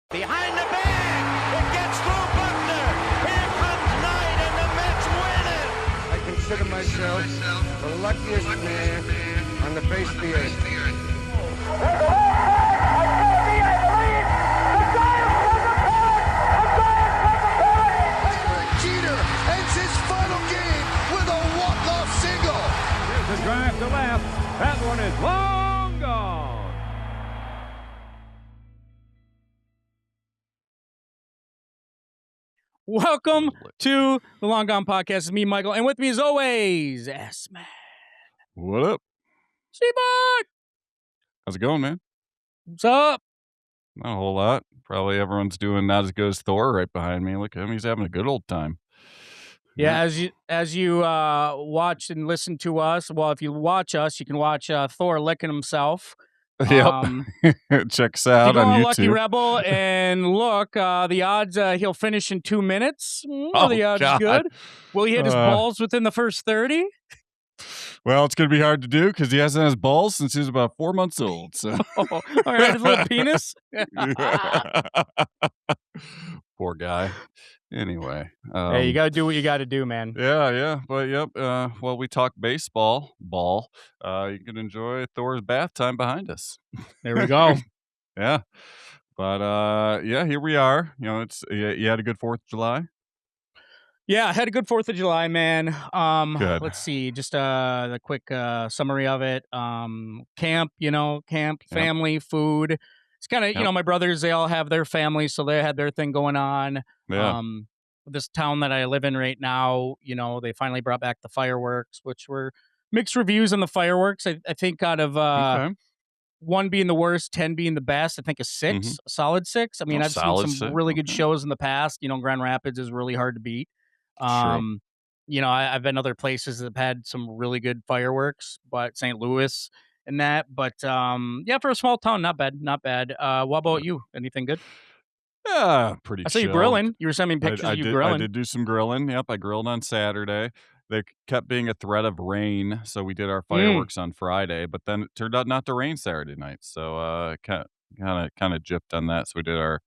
Behind the bag, it gets through Buckner. Here comes Knight, and the Mets win it. I consider myself the luckiest man on the face of the earth. Jeter ends his final game with a walk-off single. Here's a drive to left. That one is long gone. Welcome to the Long Gone Podcast. It's me, Michael, and with me as always, S-Man. What up? C-Bot! How's it going, man? What's up? Not a whole lot. Probably everyone's doing not as good as Thor right behind me. Look at him. He's having a good old time. Yeah, as you watch and listen to us, well, if you watch us, you can watch Thor licking himself. Yep. Check us out if you go on YouTube. Lucky Rebel and look, the odds he'll finish in 2 minutes. The odds God. is good. Will he hit his balls within the first 30? Well, it's going to be hard to do because he hasn't had his balls since he was about 4 months old. So. All right, his little penis. Poor guy. Anyway. Hey, you got to do what you got to do, man. Yeah. But, yep. Well, we talk baseball. You can enjoy Thor's bath time behind us. There we go. Yeah. But, yeah, here we are. You know, you had a good 4th of July? Yeah, I had a good 4th of July, man. Good. Let's see, just the quick summary of it. Camp, family, food. It's kind of, my brothers, they all have their families, so they had their thing going on. Yeah. This town that I live in right now, they finally brought back the fireworks, which were mixed reviews on the fireworks. I think out of Okay. 1 being the worst, 10 being the best, I think a 6, a solid 6. I mean, I've seen some really good shows in the past. Grand Rapids is really hard to beat. True. I've been other places that have had some really good fireworks, but St. Louis and that. But for a small town, not bad. What about you? Anything good? Yeah, pretty I saw you chill. grilling. You were sending me pictures of you grilling. I did do some grilling. Yep, I grilled on Saturday. There kept being a threat of rain, so we did our fireworks on Friday. But then it turned out not to rain Saturday night, so kind of gypped on that. So we did our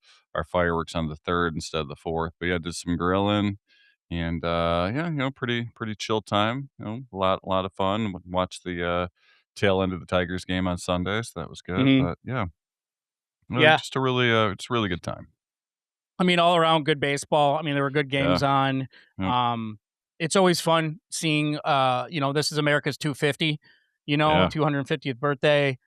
fireworks on the 3rd instead of the 4th. But yeah, did some grilling, and pretty chill time. A lot of fun. Watched the tail end of the Tigers game on Sunday, so that was good. But yeah, just a really good time. I mean, all around good baseball. I mean, there were good games on. Yep. It's always fun seeing, this is America's 250, 250th birthday.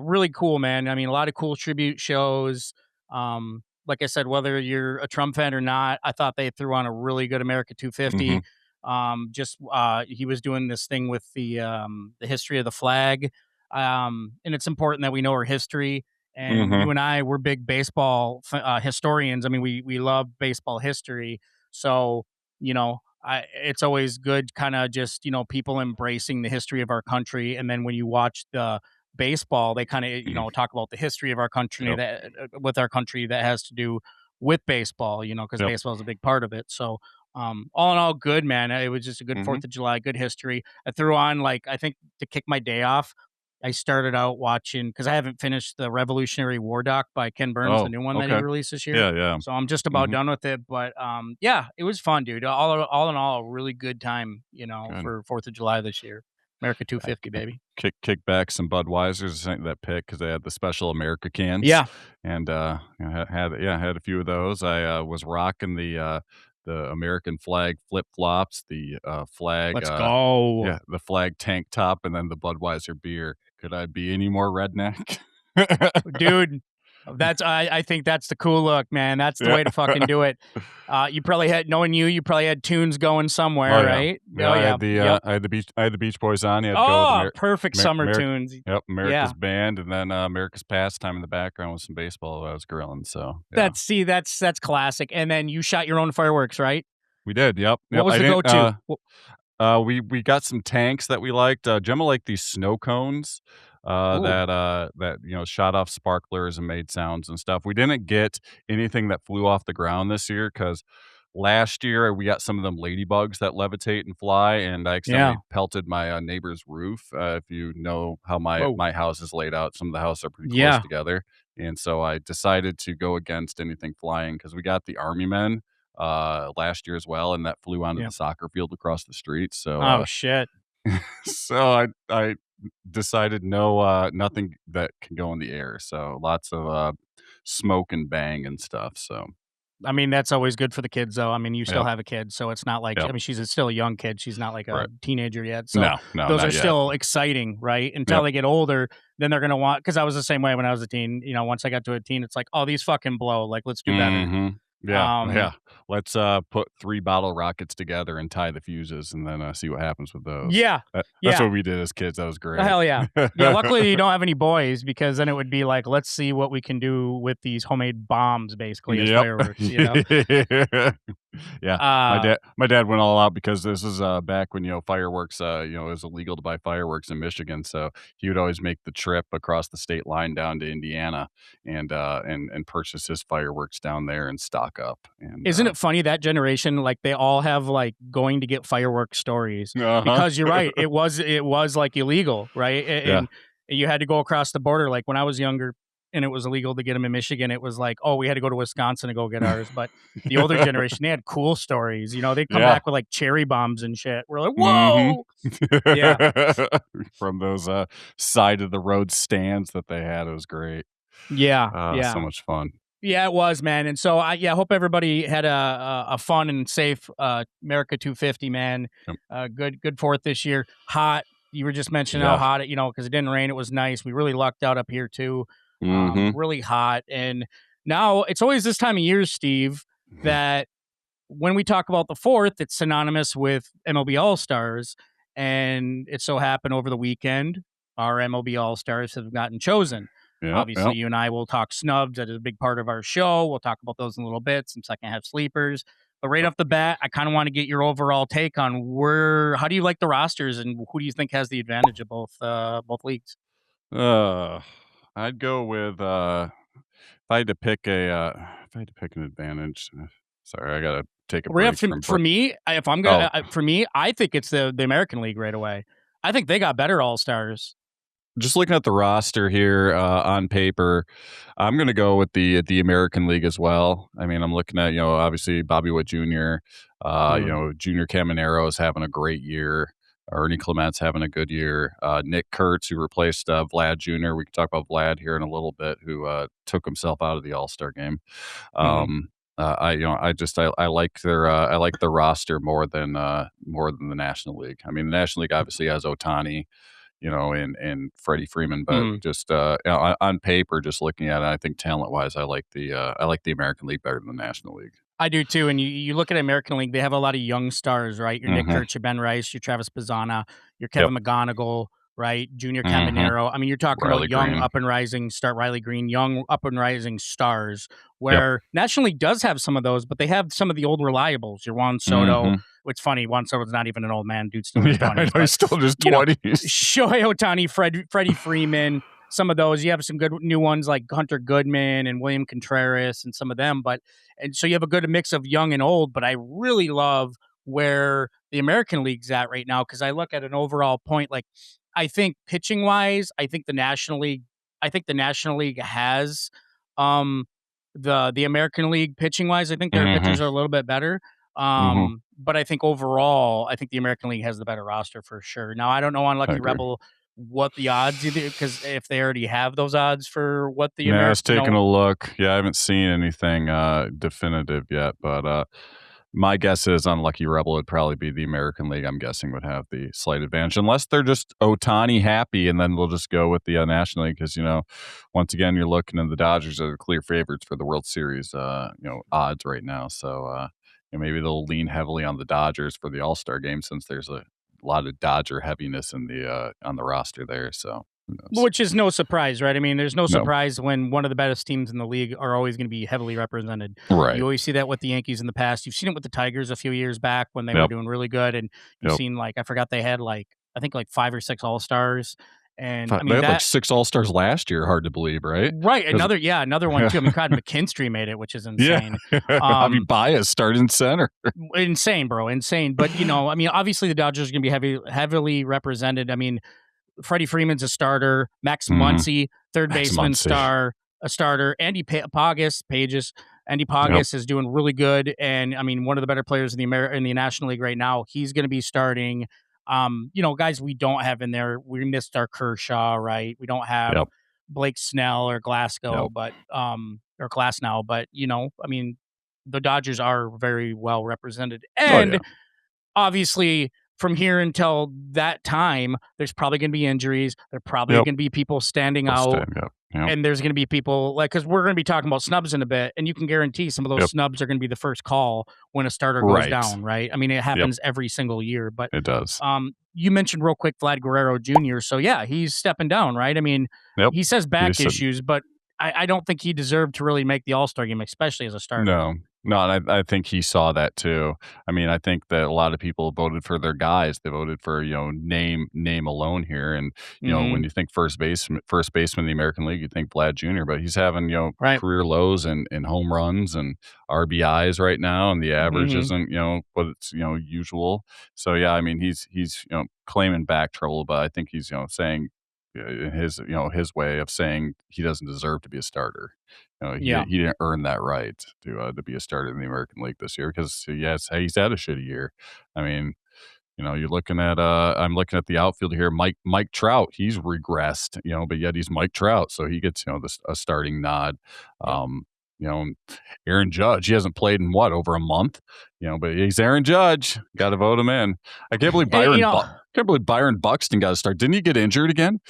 Really cool, man. I mean, a lot of cool tribute shows. Like I said, whether you're a Trump fan or not, I thought they threw on a really good America 250. He was doing this thing with the history of the flag. And it's important that we know our history. And you and I, we're big baseball historians. I mean, we love baseball history. So, it's always good kind of just, people embracing the history of our country. And then when you watch the baseball, they kind of, talk about the history of our country that has to do with baseball, because baseball is a big part of it. So all in all, good, man. It was just a good 4th of July, good history. I threw on, I think to kick my day off, I started out watching, because I haven't finished the Revolutionary War doc by Ken Burns, the new one that he released this year. Yeah. So I'm just about done with it. But it was fun, dude. All in all, a really good time, for 4th of July this year. America 250, baby. Kick back some Budweisers that pick because they had the special America cans. Yeah. And had a few of those. I was rocking the American flag flip flops, the flag. Let's go. Yeah, the flag tank top, and then the Budweiser beer. Could I be any more redneck? Dude, I think that's the cool look, man. That's the way to fucking do it. You probably had, knowing you probably had tunes going somewhere, right? Yeah, I had the Beach Boys on. You had to go with perfect summer tunes. Yep, America's Band, and then America's Pastime in the background with some baseball while I was grilling. So yeah. That's classic. And then you shot your own fireworks, right? We did. Yep. What was the go-to? We got some tanks that we liked. Gemma liked these snow cones that shot off sparklers and made sounds and stuff. We didn't get anything that flew off the ground this year because last year we got some of them ladybugs that levitate and fly, and I accidentally pelted my neighbor's roof. If you know how my house is laid out, some of the houses are pretty close together. And so I decided to go against anything flying because we got the Army men last year as well, and that flew onto Yeah. the soccer field across the street. So Oh shit. so I decided nothing that can go in the air. So lots of smoke and bang and stuff. So I mean, that's always good for the kids, though. I mean, you still yep, have a kid, so it's not like I yep, mean, she's still a young kid. She's not like a right. teenager yet. So No, those are not yet. still exciting, right? Until Yep. they get older, then they're gonna want. Because I was the same way when I was a teen. You know, once I got to a teen, it's like, oh, these fucking blow. Like, let's do better. Mhm. Yeah, Um, yeah. Let's put 3 bottle rockets together and tie the fuses and then see what happens with those. yeah, That's yeah. what we did as kids. That was great. Hell yeah. Yeah, luckily you don't have any boys because then it would be like, let's see what we can do with these homemade bombs, basically, as Yep. fireworks, you know? Yeah. Uh, My dad went all out because this is back when, fireworks, it was illegal to buy fireworks in Michigan. So he would always make the trip across the state line down to Indiana and purchase his fireworks down there and stock up. And Isn't it funny that generation, like, they all have, like, going to get fireworks stories? uh-huh. Because you're right, it was, like, illegal, right? Yeah. And you had to go across the border, like, when I was younger and it was illegal to get them in Michigan, it was like, oh, we had to go to Wisconsin to go get ours, but the older generation, they had cool stories, you know? They'd come Yeah. back with, like, cherry bombs and shit. We're like, Mhm. whoa! Yeah. From those side of the road stands that they had. It was great. Yeah, yeah. So much fun. Yeah, it was, man. And so I hope everybody had a fun and safe America 250, man. Yep. Good for it this year. Hot. You were just mentioning how Yeah. hot it, because it didn't rain. It was nice. We really lucked out up here too. Mhm. Really hot. And now it's always this time of year, Steve, that when we talk about the 4th, it's synonymous with MLB All-Stars. And it so happened over the weekend, our MLB All-Stars have gotten chosen. Yep, Obviously, yep. you and I will talk snubs. That is a big part of our show. We'll talk about those in a little bit, some second half sleepers. But right off the bat, I kind of want to get your overall take on how do you like the rosters and who do you think has the advantage of both leagues? I'd go with if I had to pick an advantage. Sorry, I gotta take a break from For me, if I'm gonna, for me, I think it's the American League right away. I think they got better All Stars. Just looking at the roster here on paper, I'm going to go with the American League as well. I mean, I'm looking at obviously Bobby Witt Jr. Junior Caminero is having a great year. Ernie Clement's having a good year. Nick Kurtz, who replaced Vlad Jr. We can talk about Vlad here in a little bit, who took himself out of the All-Star game. I like the roster more than the National League. I mean, the National League obviously has Ohtani, and Freddie Freeman, but just on paper, just looking at it, I think talent-wise, I like the American League better than the National League. I do too, and you look at American League, they have a lot of young stars, right? Your Nick Kurtz, your Ben Rice, your Travis Pizzana, your Kevin McGonigal, right? Junior Caminero. I mean, you're talking Riley about young Green. up and rising Riley Green, young up and rising stars, where National League does have some of those, but they have some of the old reliables. Your Juan Soto. It's funny, Juan Soto's not even an old man, dude's still in his 20s. He's still in his 20s. Shohei Ohtani, Freddie Freeman, some of those. You have some good new ones like Hunter Goodman and William Contreras and some of them. And so you have a good mix of young and old, but I really love where the American League's at right now because I look at an overall point. Like, I think pitching wise, I think the National League has the American League pitching wise. I think their pitchers are a little bit better. But I think overall, I think the American League has the better roster for sure. Now, I don't know on Lucky Rebel what the odds because if they already have those odds for what the I was taking a look. Yeah, I haven't seen anything definitive yet, but my guess is on Lucky Rebel it'd probably be the American League. I'm guessing would have the slight advantage unless they're just Ohtani happy, and then we'll just go with the National League because once again you're looking at the Dodgers are the clear favorites for the World Series odds right now. So maybe they'll lean heavily on the Dodgers for the All-Star game since there's a lot of Dodger heaviness in the on the roster there. So which is no surprise, right? I mean, there's no surprise when one of the best teams in the league are always going to be heavily represented. Right. You always see that with the Yankees in the past. You've seen it with the Tigers a few years back when they were doing really good. And you've seen I forgot they had I think 5 or 6 All-Stars. And I mean, they had 6 All-Stars last year. Hard to believe, right? Right. Another one too. I mean, God, McKinstry made it, which is insane. Javi Baez starting center. Insane, bro. Insane. But, I mean, obviously the Dodgers are going to be heavily represented. I mean, Freddie Freeman's a starter. Max Muncy, third baseman star. a starter. Andy Pages. Andy Pages is doing really good, and I mean, one of the better players in the National League right now. He's going to be starting. Guys we don't have in there. We missed our Kershaw, right? We don't have Blake Snell or Glasgow, but or Glasnow, but I mean, the Dodgers are very well represented, and obviously from here until that time, there's probably going to be injuries. There's probably going to be people standing out. And there's going to be people because we're going to be talking about snubs in a bit, and you can guarantee some of those snubs are going to be the first call when a starter goes down, right? I mean, it happens every single year, but it does. You mentioned real quick Vlad Guerrero Jr., so yeah, he's stepping down, right? I mean, he says back issues, but I don't think he deserved to really make the All-Star game, especially as a starter. No, and I think he saw that too. I mean, I think that a lot of people voted for their guys. They voted for name alone here, and when you think first baseman in the American League, you think Vlad Jr., but he's having career lows in home runs and RBIs right now, and the average isn't what it's usual. So yeah, I mean he's claiming back trouble, but I think he's saying his way of saying he doesn't deserve to be a starter. He didn't earn that right to be a starter in the American League this year because he's had a shitty year. I mean, you're looking at I'm looking at the outfield here. Mike Trout, he's regressed, but yet he's Mike Trout, so he gets a starting nod. Aaron Judge, he hasn't played in over a month, but he's Aaron Judge. Got to vote him in. I can't believe Byron Buxton got to start. Didn't he get injured again?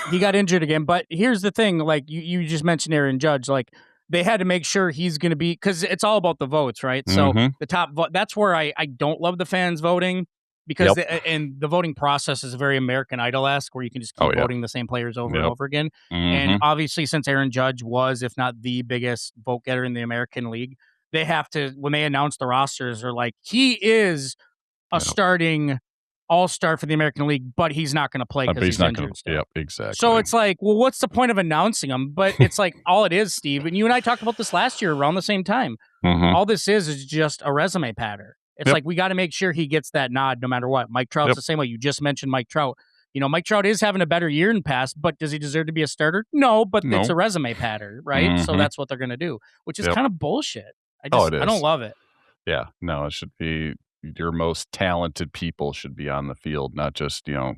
He got injured again, but here's the thing: like you just mentioned Aaron Judge, like they had to make sure he's going to be because it's all about the votes, right? So the top vote. That's where I don't love the fans voting. Because and the voting process is very American Idol-esque, where you can just keep voting the same players over and over again. And obviously, since Aaron Judge was, if not the biggest vote getter in the American League, they have to, when they announce the rosters, they're like, he is a starting All-Star for the American League, but he's not going to play because he's injured still. Yep, exactly. So it's like, well, what's the point of announcing him? But it's like, all it is, Steve, and you and I talked about this last year around the same time. All this is just a resume patter. It's like we got to make sure he gets that nod no matter what. Mike Trout's the same way. You just mentioned Mike Trout. Mike Trout is having a better year in past, but does he deserve to be a starter? No, but it's a resume pattern, right? So that's what they're going to do, which is kind of bullshit. I don't love it. Yeah, no, it should be your most talented people should be on the field, not just your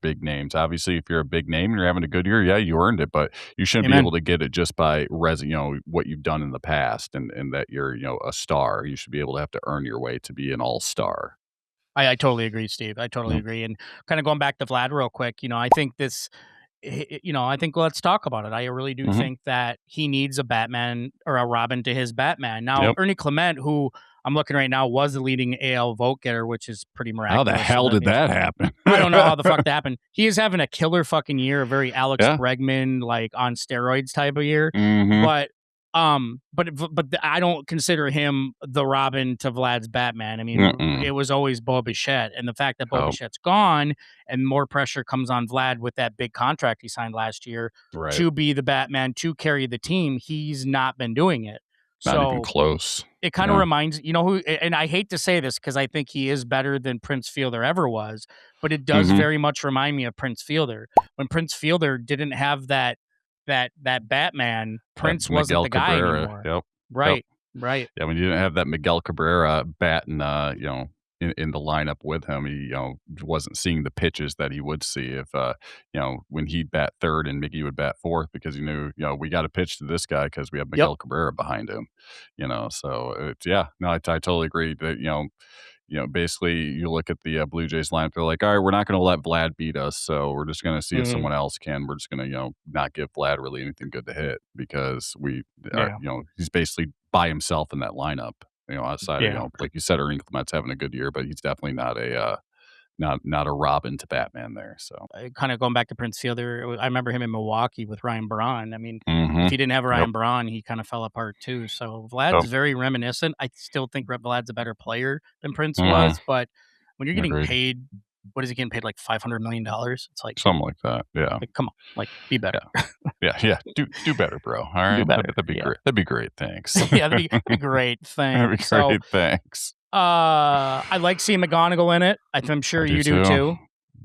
big names. Obviously, if you're a big name and you're having a good year, yeah, you earned it, but you shouldn't be able to get it just by what you've done in the past and that you're a star. You should be able to have to earn your way to be an all-star. I totally agree, Steve. I totally agree. And kind of going back to Vlad real quick, I think this, I think let's talk about it. I really do think that he needs a Batman or a Robin to his Batman. Now, Ernie Clement, who I'm looking right now, was the leading AL vote getter, which is pretty miraculous. How the hell did that happen? I don't know how the fuck that happened. He is having a killer fucking year, a very Alex Bregman, like on steroids type of year. But I don't consider him the Robin to Vlad's Batman. I mean, it was always Bo Bichette, and the fact that Bo Bichette's gone and more pressure comes on Vlad with that big contract he signed last year to be the Batman, to carry the team, he's not been doing it. Not even close. It kind of reminds, who, and I hate to say this because I think he is better than Prince Fielder ever was, but it does very much remind me of Prince Fielder. When Prince Fielder didn't have that Batman, Prince wasn't the guy anymore. Right. Yeah, when you didn't have that Miguel Cabrera batting, in the lineup with him, he wasn't seeing the pitches that he would see if when he'd bat third and Mickey would bat fourth, because he knew we got to pitch to this guy because we have Miguel Cabrera behind him. So it's I totally agree that basically you look at the Blue Jays lineup, they're like, all right, we're not going to let Vlad beat us, so we're just going to see if someone else can. We're just going to not give Vlad really anything good to hit because we are, he's basically by himself in that lineup. Outside of like you said, Ernie Clement's having a good year, but he's definitely not a Robin to Batman there. So kind of going back to Prince Fielder, I remember him in Milwaukee with Ryan Braun. I mean, if he didn't have Ryan Braun, he kind of fell apart too. So Vlad's very reminiscent. I still think Vlad's a better player than Prince was, but when you're getting paid, what is he getting paid, like $500 million? It's like something like that. Yeah. Like, come on, like be better. Yeah. Do better, bro. All right. Do better. That'd be great. That'd be great. Thanks. That'd be great. Thanks. That'd be great. Thanks. I like seeing McGonagall in it. I'm sure you do too.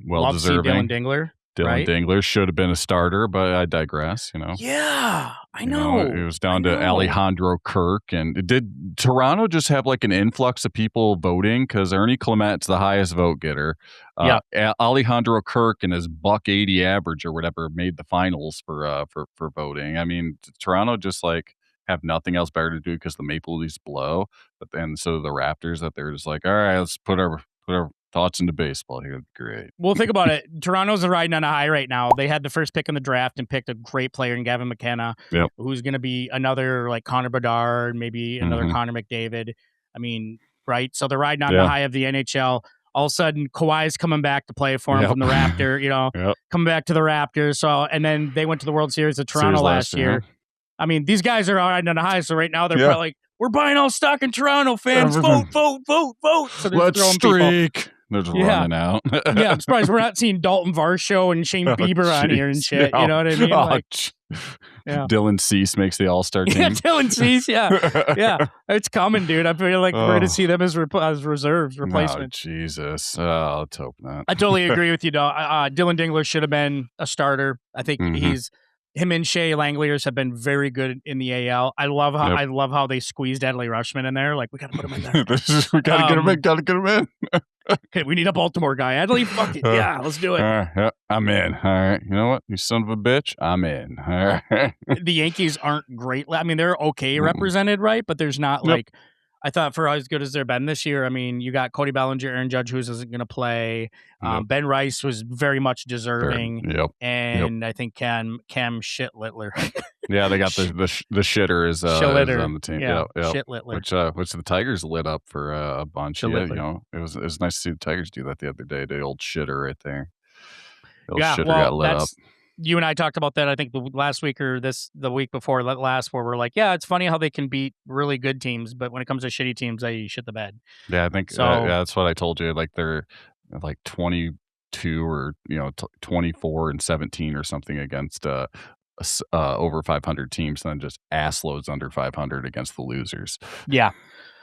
Well Love deserving. To see Dylan Dingler. Dylan Dingler should have been a starter, but I digress, Yeah, I know. It was down to Alejandro Kirk. And did Toronto just have like an influx of people voting? Because Ernie Clement's the highest vote getter. Alejandro Kirk and his $1.80 average or whatever made the finals for voting. I mean, Toronto just like have nothing else better to do because the Maple Leafs blow. But then so the Raptors, that they're just like, all right, let's put our thoughts into baseball here. Great. Well, think about it. Toronto's riding on a high right now. They had the first pick in the draft and picked a great player in Gavin McKenna, who's going to be another like Connor Bedard, maybe another Connor McDavid. I mean, right? So they're riding on the high of the NHL. All of a sudden, Kawhi's coming back to play for him from the Raptor, coming back to the Raptors. So, and then they went to the World Series of Toronto last year. I mean, these guys are riding on a high. So right now they're probably like, we're buying all stock in Toronto, fans. Vote. So they're Let's throwing streak. People. They're just running out. I'm surprised we're not seeing Dalton Varsho and Shane Bieber on here and shit. You know what I mean? Dylan Cease makes the All-Star team. Yeah, Dylan Cease. Yeah, it's coming, dude. I feel like we're going to see them as reserves, replacements. Oh, Jesus. Let's hope not. I totally agree with you, though. Dylan Dingler should have been a starter. I think him and Shea Langeliers have been very good in the AL. I love how they squeezed Adley Rushman in there. Like, we got to put him in there. We got to get him in. Got to get him in. Okay, we need a Baltimore guy. Adley, fuck it. Yeah, let's do it. I'm in. All right. You know what? You son of a bitch. I'm in. All right. The Yankees aren't great. I mean, they're okay represented, right? But there's not like, I thought for as good as they've been this year. I mean, you got Cody Bellinger, Aaron Judge, who isn't going to play. Ben Rice was very much deserving. And I think Cam Shit-Littler. Yeah, they got the shitter is on the team. Shit-Littler. Which the Tigers lit up for a bunch. Yeah, it was nice to see the Tigers do that the other day. The old shitter right there. The old shitter got lit up. You and I talked about that, I think, the last week or the week before last, where we're like, yeah, it's funny how they can beat really good teams, but when it comes to shitty teams, they shit the bed. Yeah, I think that's what I told you. Like, they're like 22 or 24 and 17 or something against over 500 teams, and then just ass loads under 500 against the losers. Yeah.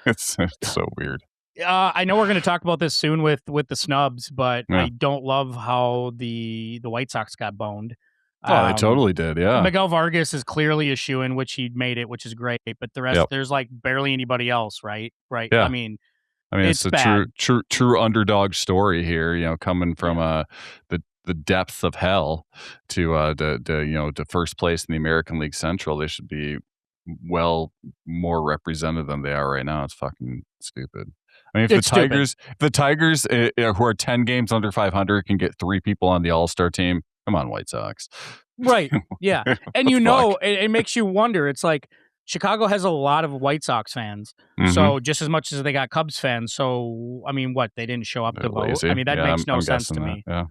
It's so weird. I know we're going to talk about this soon with the Snubs, but I don't love how the White Sox got boned. Oh, they totally did, yeah. Miguel Vargas is clearly a shoo-in, which he made it, which is great. But the rest, there's like barely anybody else, right? Right. Yeah. I mean, it's a true underdog story here. Coming from the depths of hell to first place in the American League Central. They should be well more represented than they are right now. It's fucking stupid. I mean, if the Tigers who are 10 games under 500 can get 3 people on the All-Star team, come on, White Sox. Right. Yeah. And it makes you wonder. It's like Chicago has a lot of White Sox fans. So just as much as they got Cubs fans. So, I mean, they didn't show up to vote? Lazy. I mean, that makes no sense to me. Yeah.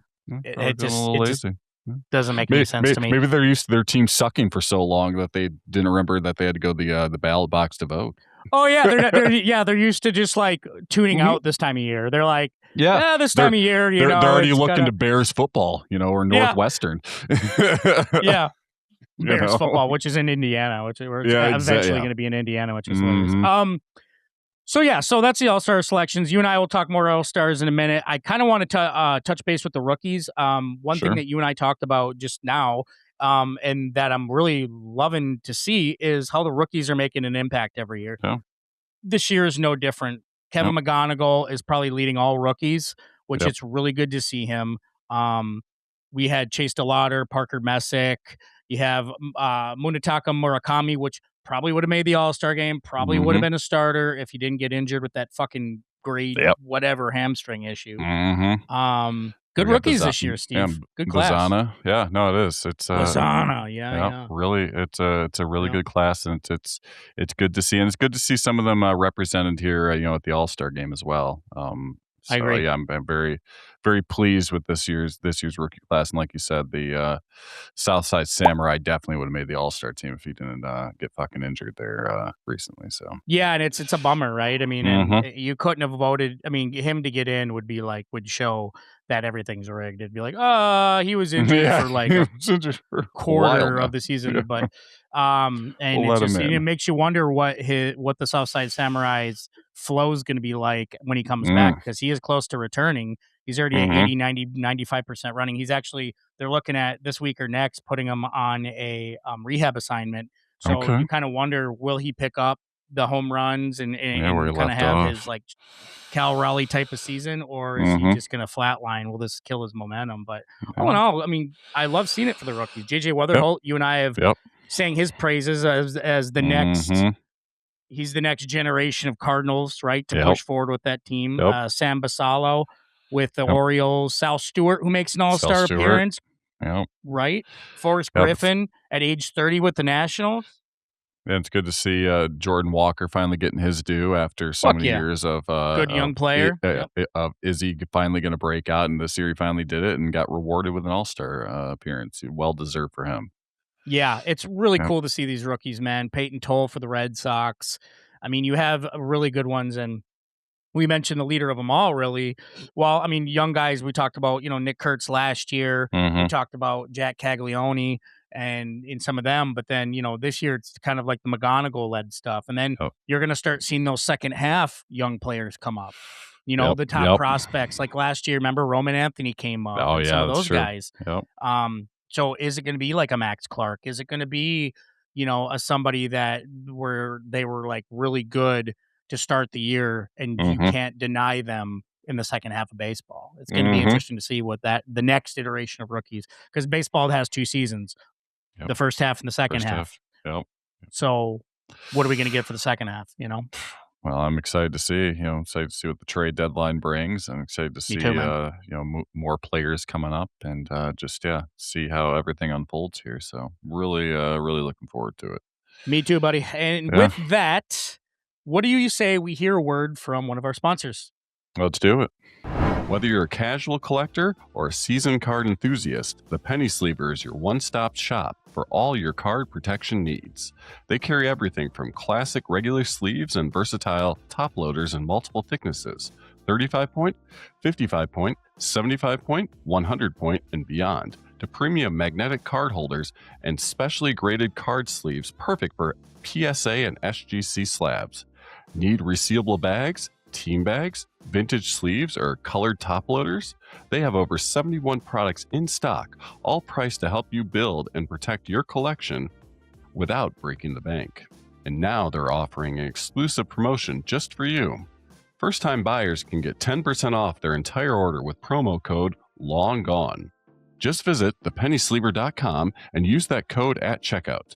It just doesn't make any sense to me. Maybe they're used to their team sucking for so long that they didn't remember that they had to go the ballot box to vote. Oh yeah, they're used to just like tuning out this time of year. They're like, this time of year, they're already looking to Bears football, or Northwestern. Yeah, Bears football, which is in Indiana, which we're eventually going to be in Indiana, which is hilarious. So that's the All-Star selections. You and I will talk more All-Stars in a minute. I kind of want to touch base with the rookies. One thing that you and I talked about just now, and that I'm really loving to see, is how the rookies are making an impact every year. Yeah. This year is no different. Kevin McGonigal is probably leading all rookies, which it's really good to see him. We had Chase DeLauder, Parker Messick. You have Munetaka Murakami, which probably would have made the All-Star game, probably would have been a starter if he didn't get injured with that fucking grade whatever hamstring issue. Good rookies this year, Steve. Yeah, good class. Lozana. Yeah, no, it is. It's Lozana, yeah. Really, it's a really good class, and it's good to see, and it's good to see some of them represented here, at the All-Star game as well. I agree. Yeah, I'm very, very pleased with this year's rookie class, and like you said, the Southside Samurai definitely would have made the All-Star team if he didn't get fucking injured there recently. So yeah, and it's a bummer, right? I mean, and you couldn't have voted. I mean, him to get in would show that everything's rigged. It'd be like, he was injured for like a quarter of the season, but and it makes you wonder what the Southside Samurai's flow is going to be like when he comes back, because he is close to returning. He's already at 80, 90, 95% running. He's actually, they're looking at this week or next putting him on a rehab assignment. So you kind of wonder, will he pick up the home runs and kind of have his like Cal Raleigh type of season, or is he just going to flatline? Will this kill his momentum? But all in all, I mean, I love seeing it for the rookies. JJ Weatherholt, you and I have sang his praises as the next. He's the next generation of Cardinals, right, to push forward with that team. Sam Basallo with the Orioles. Sal Stewart, who makes an All-Star appearance. Right? Forrest Griffin at age 30 with the Nationals. And it's good to see Jordan Walker finally getting his due after so many years of good young player. Is he finally going to break out? And this year he finally did it and got rewarded with an All-Star appearance. Well deserved for him. Yeah, it's really cool to see these rookies, man. Peyton Toll for the Red Sox. I mean, you have really good ones, and we mentioned the leader of them all, really. Well, I mean, young guys, we talked about, Nick Kurtz last year. We talked about Jack Caglione and in some of them, but then, this year it's kind of like the McGonagall-led stuff. And then you're going to start seeing those second half young players come up. The top prospects. Like last year, remember Roman Anthony came up. Oh, yeah, some of those true. guys. So is it going to be like a Max Clark? Is it going to be, a somebody that they were like really good to start the year and you can't deny them in the second half of baseball? It's going to be interesting to see what the next iteration of rookies, because baseball has 2 seasons, the first half and the second half. So what are we going to get for the second half, Well, I'm excited to see, excited to see what the trade deadline brings. I'm excited to see, too, more players coming up and see how everything unfolds here. So really, really looking forward to it. Me too, buddy. And with that, what do you say we hear a word from one of our sponsors? Let's do it. Whether you're a casual collector or a seasoned card enthusiast, the Penny Sleever is your one-stop shop for all your card protection needs. They carry everything from classic regular sleeves and versatile top loaders in multiple thicknesses, 35-point, 55-point, 75-point, 100-point, and beyond, to premium magnetic card holders and specially graded card sleeves perfect for PSA and SGC slabs. Need resealable bags, team bags, vintage sleeves, or colored top loaders? They have over 71 products in stock, all priced to help you build and protect your collection without breaking the bank. And now they're offering an exclusive promotion just for you. First-time buyers can get 10% off their entire order with promo code LONGGONE. Just visit thepennysleever.com and use that code at checkout.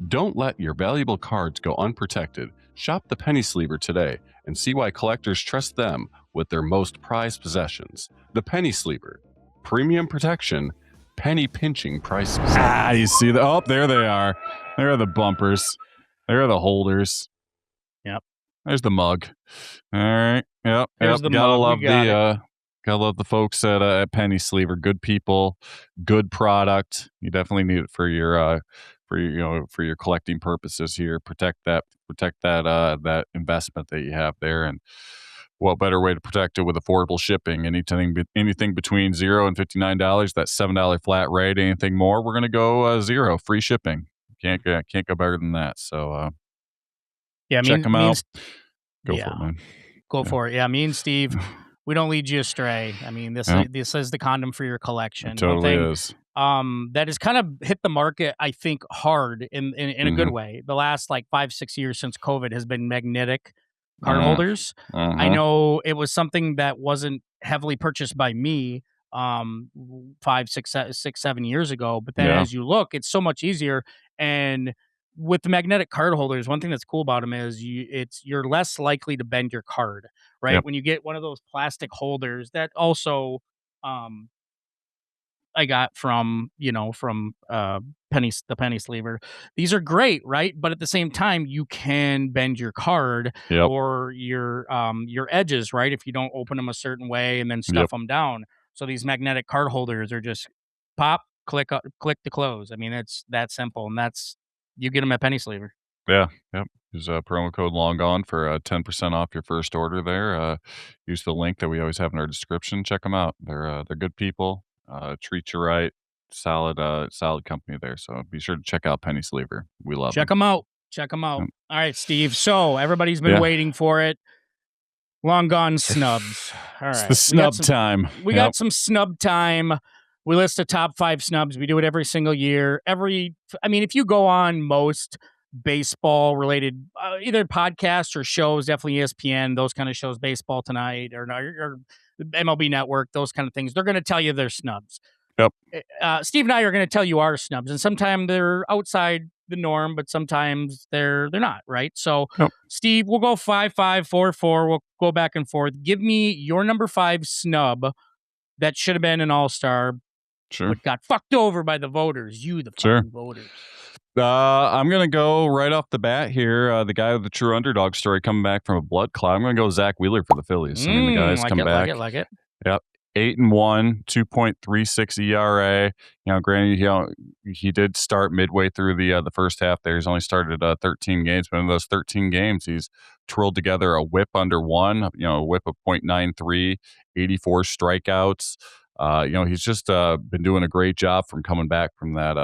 Don't let your valuable cards go unprotected. Shop the Penny Sleever today and see why collectors trust them with their most prized possessions. The Penny Sleever. Premium protection, penny pinching prices. You see that? Oh, there they are. There are the bumpers. There are the holders. Yep. There's the mug. All right. Yep. There's the gotta mug. Gotta love the folks at Penny Sleever. Good people, good product. You definitely need it for your for your collecting purposes here. Protect that investment that you have there. And what better way to protect it with affordable shipping? Anything between $0 and $59, that $7 flat rate. Anything more, we're gonna go $0 free shipping. Can't go better than that. So check them out. Go for it, man. Go for it. Yeah, me and Steve, we don't lead you astray. I mean, this is the condom for your collection. It totally is. That has kind of hit the market, I think, hard in a good way. The last 5-6 years since COVID has been magnetic card holders. I know it was something that wasn't heavily purchased by me 5, 6, 7 years ago. But then as you look, it's so much easier. And with the magnetic card holders, one thing that's cool about them is you're less likely to bend your card, right? Yep. When you get one of those plastic holders that also I got from the Penny Sleever. These are great, right? But at the same time, you can bend your card or your edges, right? If you don't open them a certain way and then stuff them down. So these magnetic card holders are just pop, click to close. I mean, it's that simple, and you get them at Penny Sleever. Yeah, yep. Use promo code LONGGONE for 10% off your first order there. Use the link that we always have in our description. Check them out. They're good people. Treat you right. Solid company there. So be sure to check out Penny Sleever. We love them. Check them out. All right, Steve. So everybody's been waiting for it. Long gone snubs. All It's right. the snub time. We got some snub time. We list the top 5 snubs. We do it every single year. If you go on most baseball related, either podcasts or shows, definitely ESPN, those kind of shows, Baseball Tonight or MLB Network, those kind of things, they're going to tell you they're snubs. Yep. Steve and I are going to tell you our snubs, and sometimes they're outside the norm, but sometimes they're not, right? So, Yep. Steve, we'll go 5-5, 4-4. We'll go back and forth. Give me your number 5 snub that should have been an All-Star, Sure. but got fucked over by the voters. You, the fucking voters. I'm going to go right off the bat here. The guy with the true underdog story coming back from a blood clot. I'm going to go Zach Wheeler for the Phillies. I mean, the guys come back. Like it. Yep. 8-1, 2.36 ERA. Granted, he did start midway through the first half there. He's only started 13 games, but in those 13 games, he's twirled together a whip under 1, a whip of .93, 84 strikeouts. He's just been doing a great job from coming back from that,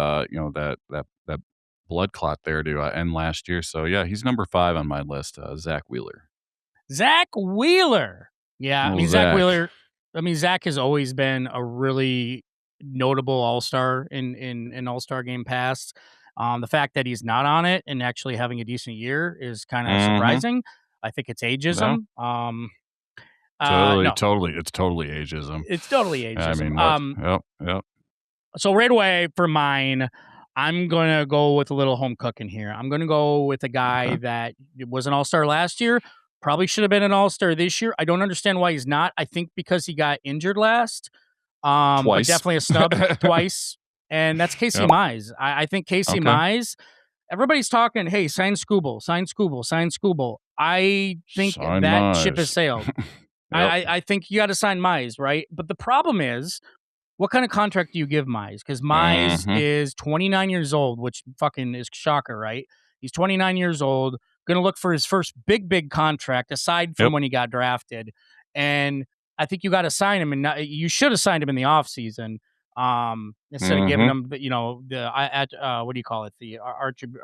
that blood clot there to end last year. So, yeah, he's number 5 on my list, Zach Wheeler. Zach Wheeler. Yeah, Zach Wheeler. Zach has always been a really notable All-Star in All-Star game past. The fact that he's not on it and actually having a decent year is kind of surprising. I think it's ageism. No. No. Totally. It's totally ageism. It's totally ageism. Yep. So right away for mine, I'm going to go with a little home cooking here. I'm going to go with a guy that was an All-Star last year. Probably should have been an All-Star this year. I don't understand why he's not. I think because he got injured last. Twice. But definitely a snub twice. And that's Casey Mize. I think Casey Mize, everybody's talking, hey, sign Skubal. I think that ship has sailed. I think you got to sign Mize, right? But the problem is, what kind of contract do you give Mize? Because Mize is 29 years old, which fucking is shocker, right? He's 29 years old. Going to look for his first big contract aside from when he got drafted. And I think you got to sign him, and you should have signed him in the offseason instead of giving him, what do you call it? The arbitration.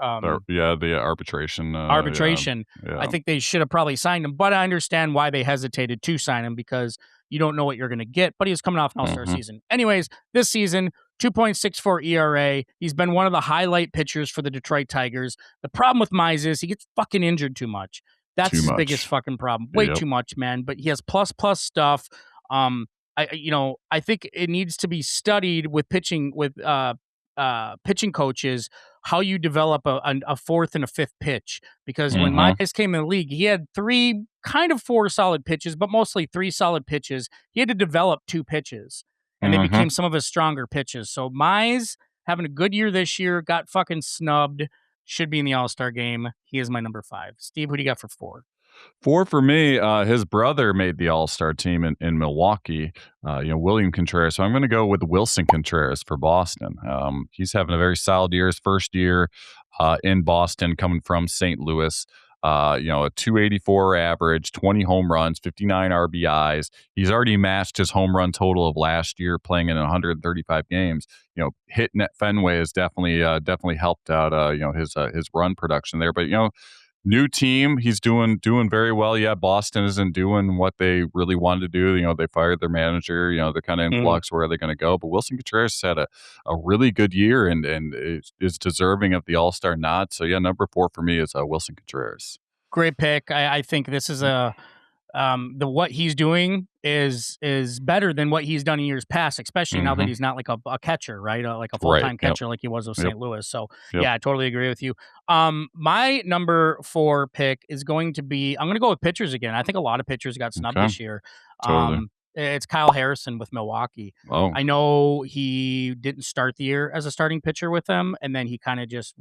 Arbitration. Yeah. I think they should have probably signed him, but I understand why they hesitated to sign him because you don't know what you're going to get, but he was coming off an All-Star season. Anyways, this season, 2.64 ERA. He's been one of the highlight pitchers for the Detroit Tigers. The problem with Mize is he gets fucking injured too much. That's his biggest fucking problem. Way too much, man. But he has plus stuff. I think it needs to be studied with pitching coaches how you develop a fourth and a fifth pitch. Because when Mize came in the league, he had 4 solid pitches, but mostly 3 solid pitches. He had to develop 2 pitches. And they became some of his stronger pitches. So Mize having a good year this year, got fucking snubbed, should be in the All-Star game. He is my number 5. Steve, who do you got for 4? 4 for me, his brother made the All-Star team in Milwaukee, William Contreras. So I'm going to go with Wilson Contreras for Boston. He's having a very solid year. His first year in Boston, coming from St. Louis. A 284 average, 20 home runs, 59 RBIs. He's already matched his home run total of last year, playing in 135 games. Hitting at Fenway has definitely helped out. His run production there. But new team, he's doing very well. Yeah, Boston isn't doing what they really wanted to do. They fired their manager. They're kind of in flux. Where are they going to go? But Wilson Contreras had a really good year and is deserving of the All-Star nod. So yeah, number 4 for me is Wilson Contreras. Great pick. I think this is what he's doing is better than what he's done in years past, especially now that he's not like a catcher, right? Like a full-time catcher like he was with St. Louis. So yeah, I totally agree with you. My number 4 pick is going to be, I'm going to go with pitchers again. I think a lot of pitchers got snubbed this year. Totally. It's Kyle Harrison with Milwaukee. Oh. I know he didn't start the year as a starting pitcher with them, and then he kind of just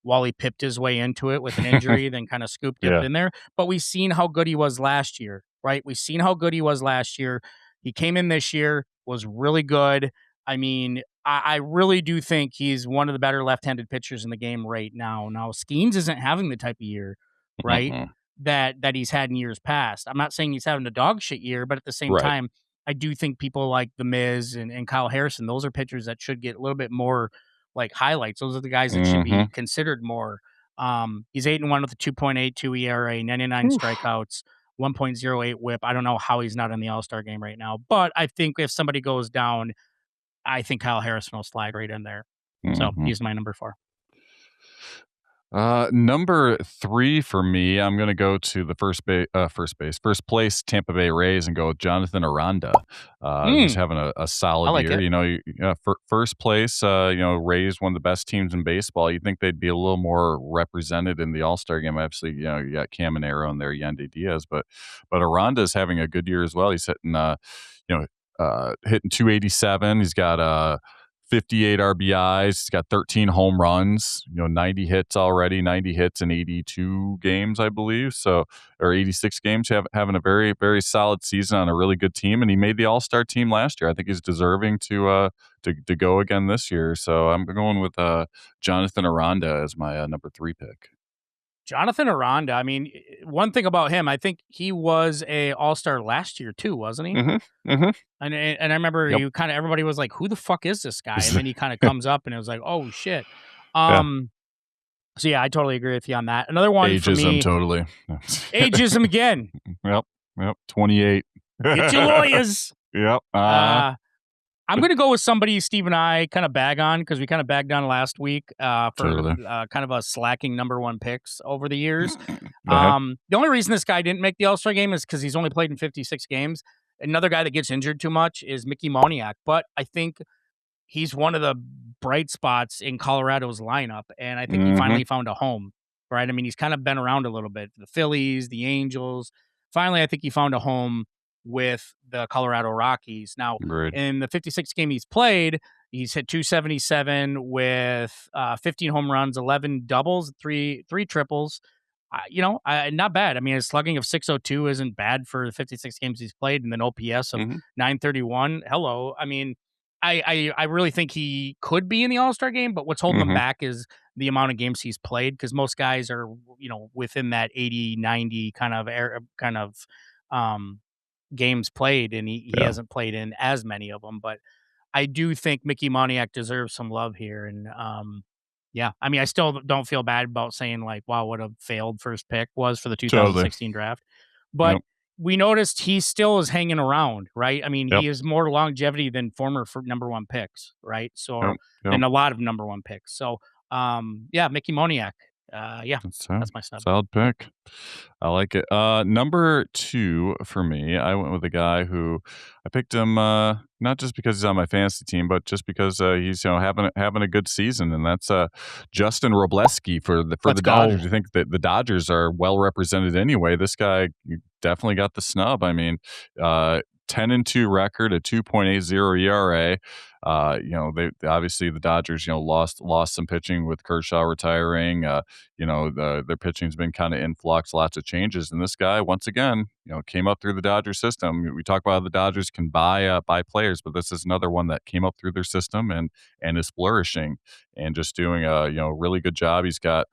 Wally pipped his way into it with an injury, then kind of scooped it in there. But we've seen how good he was last year, right? We've seen how good he was last year. He came in this year, was really good. I mean, I really do think he's one of the better left-handed pitchers in the game right now. Now, Skeens isn't having the type of year, right, that he's had in years past. I'm not saying he's having a dog shit year, but at the same time, I do think people like The Miz and Kyle Harrison, those are pitchers that should get a little bit more like highlights. Those are the guys that should be considered more. He's 8-1 with a 2.82 ERA, 99 strikeouts. 1.08 whip. I don't know how he's not in the All-Star game right now, but I think if somebody goes down, I think Kyle Harrison will slide right in there. So he's my number 4. Number 3 for me, I'm gonna go to the first place Tampa Bay Rays and go with Jonathan Aranda. He's having a solid like year. it. You know, first place. You know, Rays, one of the best teams in baseball. You think they'd be a little more represented in the All-Star game? Obviously, you know, you got Caminero in there, Yandy Diaz, but Aranda is having a good year as well. He's hitting, hitting 287. He's got 58 RBIs. He's got 13 home runs, 90 hits already, 90 hits in 82 games, I believe. So, or 86 games, having a very, very solid season on a really good team. And he made the All-Star team last year. I think he's deserving to go again this year. So I'm going with Jonathan Aranda as my number 3 pick. Jonathan Aranda. I mean, one thing about him, I think he was a All-Star last year too, wasn't he? Mm-hmm. Mm-hmm. And I remember everybody was like, "Who the fuck is this guy?" And then he kind of comes up, and it was like, "Oh shit." So yeah, I totally agree with you on that. Another one ageism, for me, totally. Ageism again. Yep. 28. Get your lawyers. Yep. I'm going to go with somebody Steve and I kind of bag on because we kind of bagged on last week for kind of a slacking number 1 picks over the years. The only reason this guy didn't make the All-Star game is because he's only played in 56 games. Another guy that gets injured too much is Mickey Moniak, but I think he's one of the bright spots in Colorado's lineup, and I think he finally found a home, right? I mean, he's kind of been around a little bit. The Phillies, the Angels. Finally, I think he found a home with the Colorado Rockies. Now, in the 56 game he's played, he's hit 277 with 15 home runs, 11 doubles, three triples. Not bad. I mean, his slugging of 602 isn't bad for the 56 games he's played, and then OPS of 931. Hello. I mean, I really think he could be in the All-Star game, but what's holding him back is the amount of games he's played, because most guys are, within that 80, 90 kind of games played, and he hasn't played in as many of them. But I do think Mickey Moniak deserves some love here. And I mean, I still don't feel bad about saying like, wow, what a failed first pick was for the 2016 draft. But we noticed he still is hanging around, right? I mean, he has more longevity than former number 1 picks, right? So, and a lot of number 1 picks. So, Mickey Moniak. That's my snub. Solid pick. I like it. Number 2 for me, I went with a guy who I picked him not just because he's on my fantasy team, but just because he's having a good season, and that's Justin Robleski for the Dodgers. You think that the Dodgers are well represented anyway? This guy definitely got the snub. I mean, 10-2 record, a 2.80 ERA. They obviously the Dodgers, lost some pitching with Kershaw retiring. Their pitching's been kind of in flux, lots of changes. And this guy, once again, came up through the Dodger system. We talk about how the Dodgers can buy players, but this is another one that came up through their system and is flourishing and just doing a really good job. He's got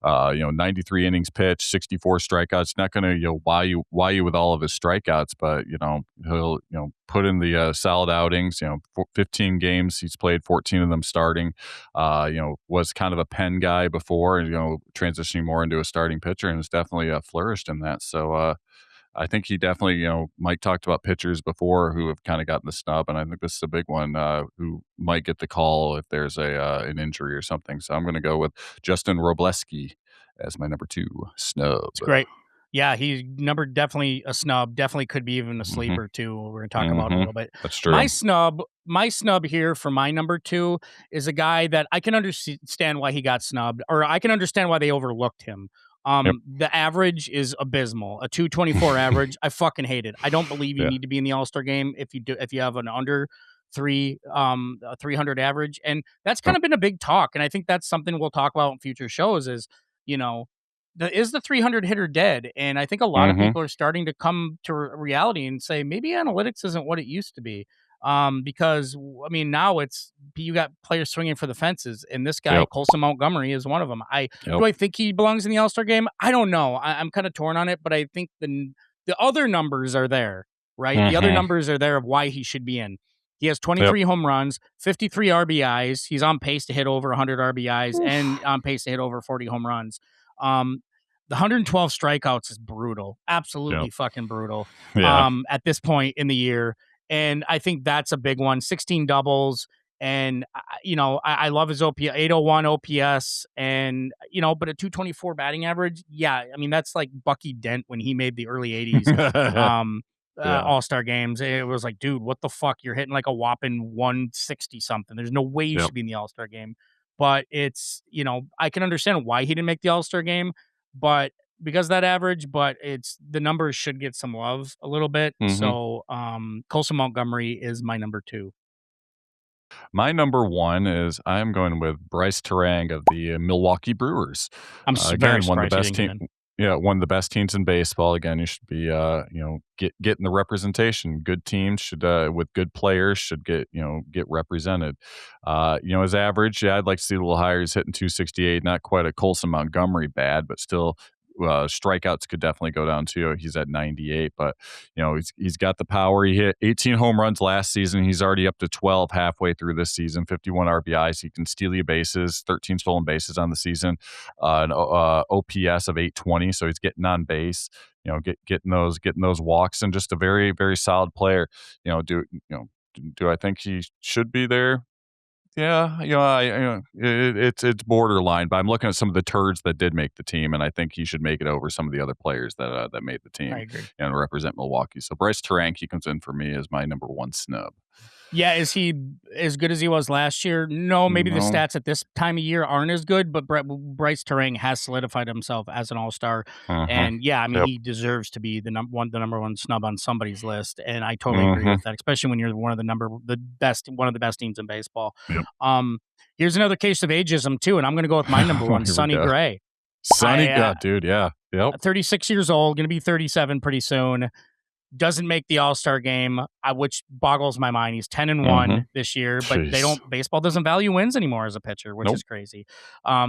93 innings pitched, 64 strikeouts. Not going to wow you with all of his strikeouts, but he'll put in the solid outings. 15 games he's played, 14 of them starting. Was kind of a pen guy before, and transitioning more into a starting pitcher, and has definitely flourished in that. So I think he definitely, Mike talked about pitchers before who have kind of gotten the snub, and I think this is a big one who might get the call if there's an injury or something. So I'm going to go with Justin Robleski as my number 2 snub. That's great. Yeah, he's definitely a snub. Definitely could be even a sleeper too. We're going to talk about it a little bit. That's true. My snub here for my number 2 is a guy that I can understand why he got snubbed, or I can understand why they overlooked him. The average is abysmal. A 224 average. I fucking hate it. I don't believe you need to be in the All-Star game if you have an under 300 average. And that's kind of been a big talk. And I think that's something we'll talk about in future shows is, is the 300 hitter dead? And I think a lot of people are starting to come to reality and say, maybe analytics isn't what it used to be. Because I mean, now you got players swinging for the fences, and this guy, Colson Montgomery, is one of them. Do I think he belongs in the All-Star game? I don't know. I'm kind of torn on it, but I think the other numbers are there, right? The other numbers are there of why he should be in. He has 23 home runs, 53 RBIs. He's on pace to hit over 100 RBIs and on pace to hit over 40 home runs. the 112 strikeouts is brutal, absolutely fucking brutal. Yeah. At this point in the year, and I think that's a big one. 16 doubles, and I love his 801 OPS, and but a 224 batting average. Yeah, I mean that's like Bucky Dent when he made the early 80s. All-Star games. It was like, dude, what the fuck? You're hitting like a whopping 160 something. There's no way you should be in the All-Star game. But it's, I can understand why he didn't make the All-Star game, but because of that average, but it's the numbers should get some love a little bit. So Colson Montgomery is my number 2. My number 1 is I'm going with Bryce Terang of the Milwaukee Brewers. I'm very Again, one of the surprised best team. Yeah, one of the best teams in baseball. Again, you should be, getting the representation. Good teams should, with good players, should get represented. His average, I'd like to see a little higher. He's hitting 268, not quite a Colson Montgomery bad, but still. Strikeouts could definitely go down too. He's at 98, but he's got the power. He hit 18 home runs last season. He's already up to 12 halfway through this season. 51 RBIs. He can steal you bases. 13 stolen bases on the season. An OPS of 820. So he's getting on base. Getting those walks, and just a very, very solid player. Do I think he should be there? Yeah, it's borderline, but I'm looking at some of the turds that did make the team, and I think he should make it over some of the other players that made the team. I agree. And represent Milwaukee. So Bryce Terang, he comes in for me as my number 1 snub. Yeah, is he as good as he was last year? No, maybe the stats at this time of year aren't as good, but Bryce Terang has solidified himself as an all-star. And yeah, I mean, he deserves to be the number one snub on somebody's list. And I totally agree with that, especially when you're one of the best teams in baseball. Here's another case of ageism too, and I'm going to go with my number 1, Sonny Gray. Sonny, dude, yeah. Yep. 36 years old, going to be 37 pretty soon. Doesn't make the All-Star game, which boggles my mind. He's 10-1 this year, but baseball doesn't value wins anymore as a pitcher, which is crazy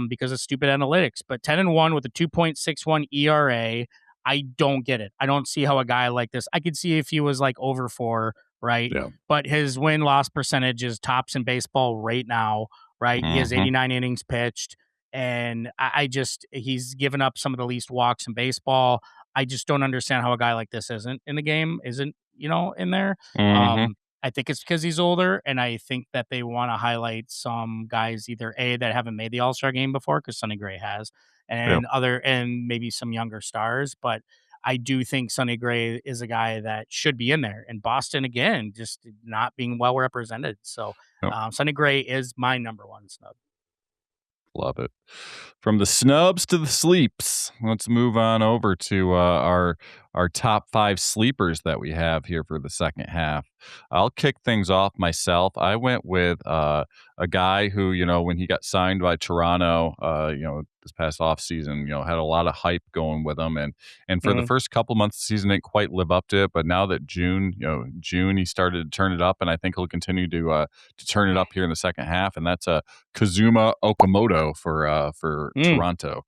because of stupid analytics. But 10-1 with a 2.61 ERA, I don't get it. I don't see how a guy like this, I could see if he was like over 4, right? Yeah. But his win-loss percentage is tops in baseball right now, right? He has 89 innings pitched, and he's given up some of the least walks in baseball. I just don't understand how a guy like this isn't in the game, in there. I think it's because he's older, and I think that they want to highlight some guys either that haven't made the All-Star game before, because Sonny Gray has, and and maybe some younger stars. But I do think Sonny Gray is a guy that should be in there. And Boston, again, just not being well represented. So Sonny Gray is my number 1 snub. Love it. From the snubs to the sleeps, let's move on over to our top 5 sleepers that we have here for the second half. I'll kick things off myself. I went with a guy who, when he got signed by Toronto, this past offseason, had a lot of hype going with him. And for the first couple months of the season, didn't quite live up to it. But now that June, he started to turn it up, and I think he'll continue to turn it up here in the second half. And that's Kazuma Okamoto for Toronto.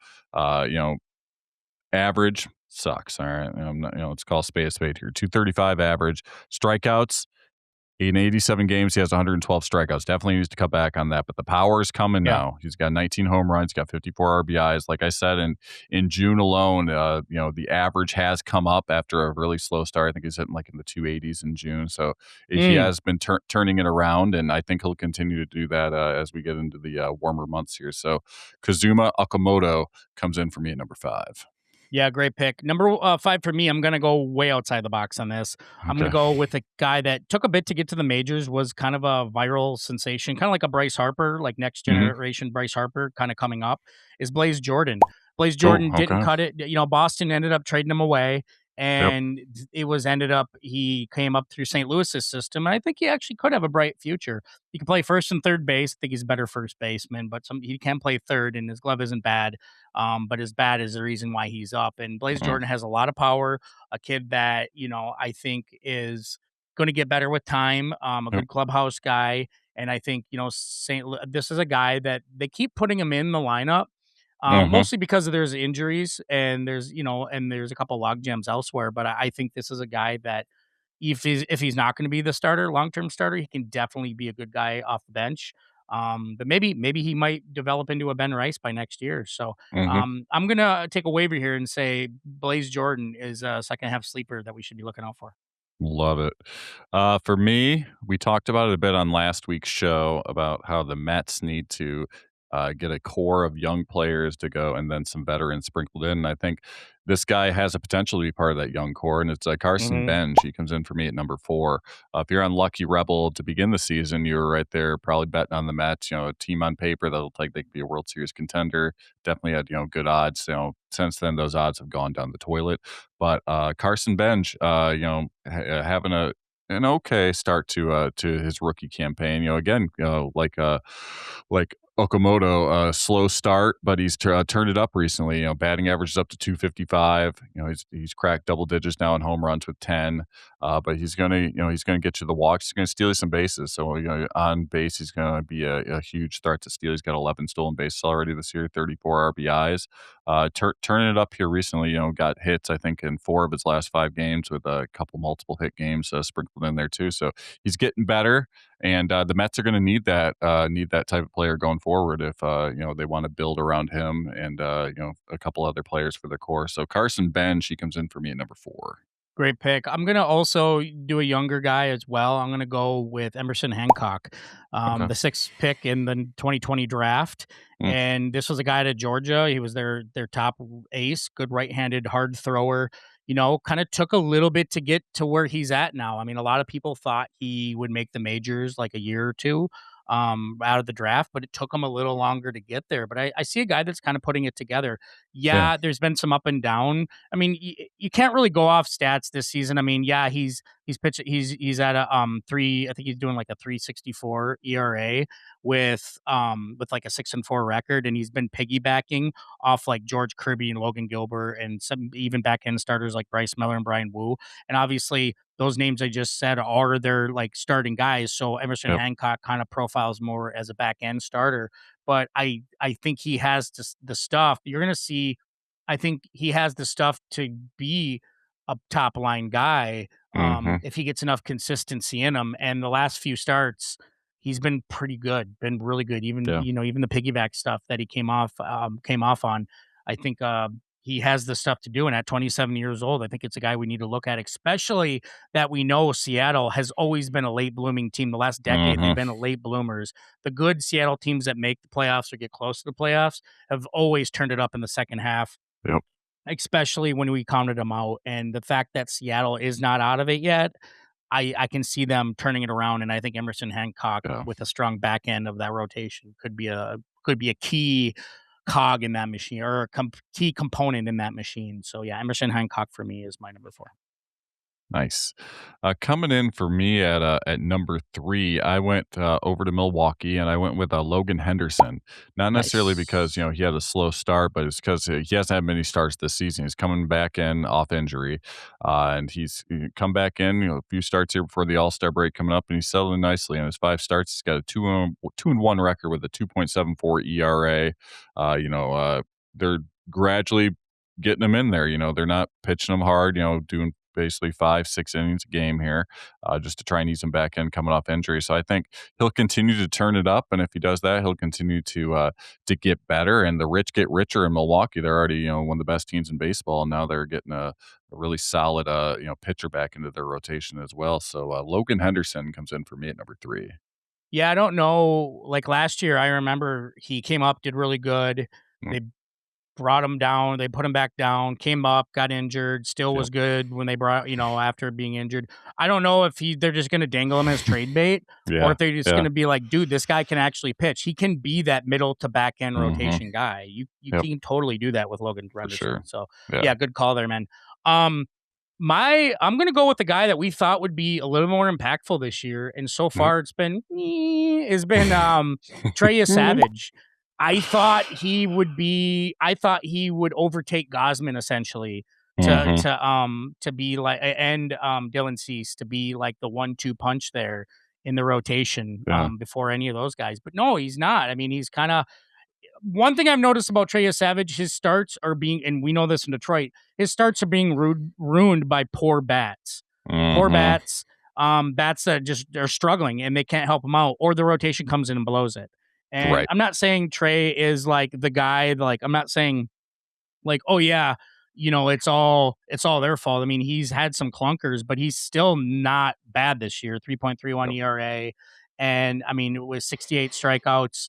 Average sucks. All right. Let's call spade a spade here. 235 average. Strikeouts. In 87 games, he has 112 strikeouts. Definitely needs to cut back on that, but the power is coming now. He's got 19 home runs, got 54 RBIs. Like I said, in June alone, the average has come up after a really slow start. I think he's hitting like in the 280s in June. So he has been turning it around, and I think he'll continue to do that as we get into the warmer months here. So Kazuma Okamoto comes in for me at number 5. Yeah, great pick. Number 5 for me, I'm going to go way outside the box on this. I'm going to go with a guy that took a bit to get to the majors, was kind of a viral sensation, kind of like a Bryce Harper, like next generation Bryce Harper kind of coming up, is Blaze Jordan. Blaze Jordan didn't cut it. Boston ended up trading him away. And he came up through St. Louis's system. And I think he actually could have a bright future. He can play first and third base. I think he's a better first baseman, but he can play third, and his glove isn't bad. But his bat is the reason why he's up. And Blaze Jordan has a lot of power, a kid that, I think is going to get better with time, a good clubhouse guy. And I think, this is a guy that they keep putting him in the lineup. Mostly because there's injuries and there's a couple log jams elsewhere. But I think this is a guy that if he's not going to be the starter, long-term starter, he can definitely be a good guy off the bench. But maybe he might develop into a Ben Rice by next year. So Hmm. I'm gonna take a waiver here and say Blaze Jordan is a second half sleeper that we should be looking out for. Love it. For me, we talked about it a bit on last week's show about how the Mets need to get a core of young players to go and then some veterans sprinkled in. And I think this guy has a potential to be part of that young core, and it's Carson Mhm. Bench. He comes in for me at number 4. If you're on Lucky Rebel to begin the season, you were right there probably betting on the Mets, a team on paper that looked like they could be a World Series contender. Definitely had, good odds. Since then, those odds have gone down the toilet. But Carson Bench, having an okay start to his rookie campaign. Again, like Okamoto, slow start, but he's turned it up recently. Batting average is up to 255. He's cracked double digits now in home runs with 10. But he's gonna get you the walks. He's gonna steal you some bases. So on base, he's gonna be a huge threat to steal. He's got 11 stolen bases already this year, 34 RBIs. Turning it up here recently. Got hits I think in 4 of his last 5 games with a couple multiple hit games sprinkled in there too. So he's getting better. And the Mets are going to need that type of player going forward if they want to build around him and a couple other players for the core. So Carson Bench, he comes in for me at number 4. Great pick. I'm gonna also do a younger guy as well. I'm gonna go with Emerson Hancock, Okay. the 6th pick in the 2020 draft. Mm. And this was a guy at Georgia. He was their top ace, good right-handed hard thrower. Kind of took a little bit to get to where he's at now. I mean, a lot of people thought he would make the majors like a year or two out of the draft, but it took him a little longer to get there. But I see a guy that's kind of putting it together. Yeah. Yeah, there's been some up and down. I mean, you can't really go off stats this season. I mean, yeah, he's pitching. He's at a 3. I think he's doing like a 3.64 ERA with like a 6-4 record, and he's been piggybacking off like George Kirby and Logan Gilbert and some even back end starters like Bryce Miller and Brian Wu. And obviously, those names I just said are their like starting guys. So Emerson Yep. Hancock kind of profiles more as a back end starter, but I think he has the stuff. You're gonna see. I think he has the stuff to be a top line guy Hmm. if he gets enough consistency in him. And the last few starts, he's been pretty good, been really good. Even Yeah. even the piggyback stuff that he came off on. I think he has the stuff to do. And at 27 years old, I think it's a guy we need to look at, especially that we know Seattle has always been a late blooming team. The last decade, they've Hmm. been late bloomers. The good Seattle teams that make the playoffs or get close to the playoffs have always turned it up in the second half, Yep. especially when we counted them out. And the fact that Seattle is not out of it yet, I can see them turning it around. And I think Emerson Hancock Yeah. with a strong back end of that rotation could be a key cog in that machine or a key component in that machine. So yeah, Emerson Hancock for me is my number 4. Nice. Coming in for me at number 3, I went over to Milwaukee and I went with Logan Henderson. Not necessarily because Nice. he had a slow start, but it's because he hasn't had many starts this season. He's coming back in off injury, and he come back in. A few starts here before the All-Star break coming up, and he's settling nicely. In his 5 starts, he's got a 2-1 record with a 2.74 ERA. They're gradually getting him in there. They're not pitching him hard. Doing basically 5-6 innings a game here, just to try and ease him back in coming off injury. So I think he'll continue to turn it up, and if he does that, he'll continue to get better. And the rich get richer in Milwaukee. They're already one of the best teams in baseball, and now they're getting a really solid pitcher back into their rotation as well. So Logan Henderson comes in for me at number 3. Yeah, I don't know. Like last year, I remember he came up, did really good. Mm. They brought him down. They put him back down, came up, got injured, still Yep. was good when they brought, after being injured. I don't know if they're just going to dangle him as trade bait or Yeah. if they're just Yeah. going to be like, dude, this guy can actually pitch. He can be that middle to back end Mhm. rotation guy. You Yep. can totally do that with Logan Henderson. sure. So Yeah. yeah, good call there, man. I'm going to go with the guy that we thought would be a little more impactful this year, and so far it's been Trey Savage. I thought he would overtake Gosman essentially Mhm. to be like and Dylan Cease to be like the 1-2 punch there in the rotation Yeah. before any of those guys. But no, he's not. I mean, he's kind of one thing I've noticed about Trey Savage, his starts are being, and we know this in Detroit, his starts are being ruined by poor bats. Poor Mhm. bats, bats that just are struggling and they can't help him out, or the rotation comes in and blows it. And Right. I'm not saying Trey is like the guy, like, I'm not saying like, oh yeah, it's all their fault. I mean, he's had some clunkers, but he's still not bad this year. 3.31 Yep. ERA, and I mean, with 68 strikeouts.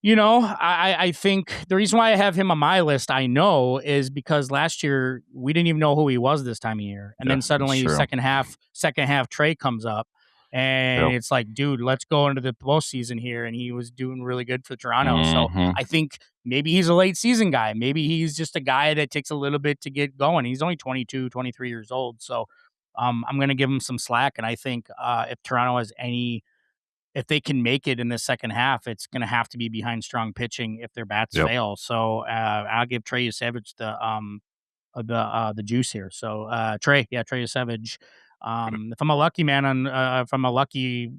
I think the reason why I have him on my list, I know, is because last year we didn't even know who he was this time of year, and Yeah, then that's suddenly true. second half Trey comes up, and Yep. it's like, dude, let's go into the postseason here, and he was doing really good for Toronto. So Mhm. I think maybe he's a late season guy. Maybe he's just a guy that takes a little bit to get going. He's only 22, 23 years old, so I'm going to give him some slack, and I think if Toronto has if they can make it in the second half, it's going to have to be behind strong pitching if their bats Yep. fail. So I'll give Trey Savage the juice here. So Trey Savage. If I'm a lucky man if I'm a lucky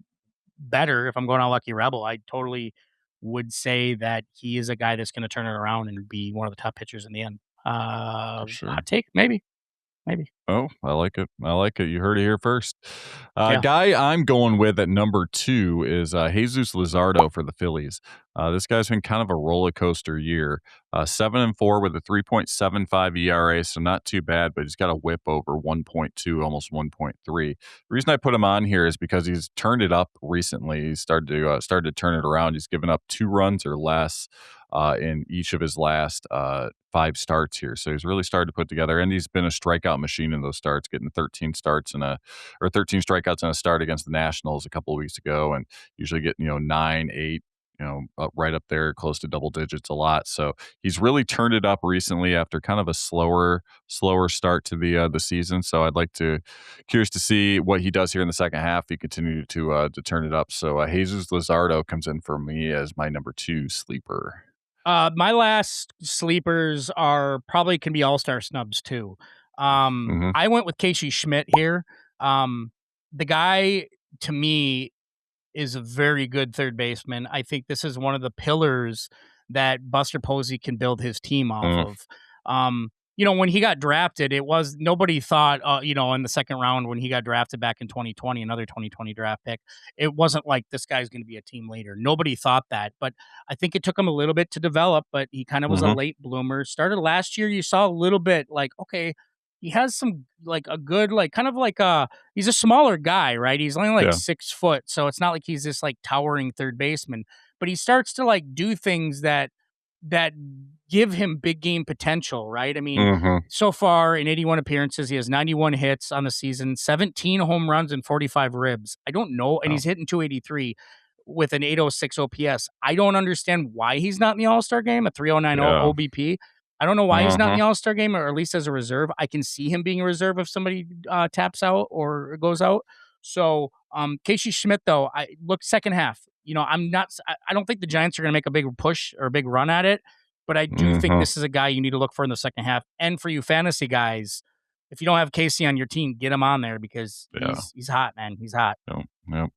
better, if I'm going on Lucky Rebel, I totally would say that he is a guy that's going to turn it around and be one of the top pitchers in the end. For sure. Hot take, maybe. Oh, I like it. I like it. You heard it here first. Yeah. Guy I'm going with at number 2 is Jesus Luzardo for the Phillies. This guy's been kind of a roller coaster year. 7-4 with a 3.75 ERA, so not too bad, but he's got a whip over 1.2, almost 1.3. The reason I put him on here is because he's turned it up recently. He started to turn it around. He's given up 2 runs or less in each of his last 5 starts here. So he's really started to put together, and he's been a strikeout machine in those starts, getting 13 strikeouts in a start against the Nationals a couple of weeks ago, and usually getting 9, 8. Right up there, close to double digits a lot. So he's really turned it up recently after kind of a slower start to the season. So curious to see what he does here in the second half. He continued to turn it up. So Jesus Luzardo comes in for me as my number 2 sleeper. My last sleepers can be All-Star snubs too. Mhm. I went with Casey Schmidt here. The guy, to me, is a very good third baseman. I think this is one of the pillars that Buster Posey can build his team off Mm. of. When he got drafted, nobody thought, in the second round when he got drafted back in 2020, another 2020 draft pick, it wasn't like this guy's going to be a team leader. Nobody thought that, but I think it took him a little bit to develop, but he kind of was a Mhm. late bloomer. Started last year, you saw a little bit like, okay, he has some like a good, like kind of like he's a smaller guy, right? He's only like Yeah. 6 foot. So it's not like he's this like towering third baseman, but he starts to like do things that give him big game potential, right? I mean, Mhm. so far in 81 appearances, he has 91 hits on the season, 17 home runs and 45 ribs. I don't know. And Oh. he's hitting 283 with an 806 OPS. I don't understand why he's not in the All-Star game, a 3090 Yeah. OBP. I don't know why he's not in Mhm. the All-Star game, or at least as a reserve. I can see him being a reserve if somebody taps out or goes out. So, Casey Schmidt, though, I look second half. I don't think the Giants are going to make a big push or a big run at it, but I do think Mhm. this is a guy you need to look for in the second half. And for you fantasy guys, if you don't have Casey on your team, get him on there because Yeah. he's hot, man. He's hot. Yep. Yep.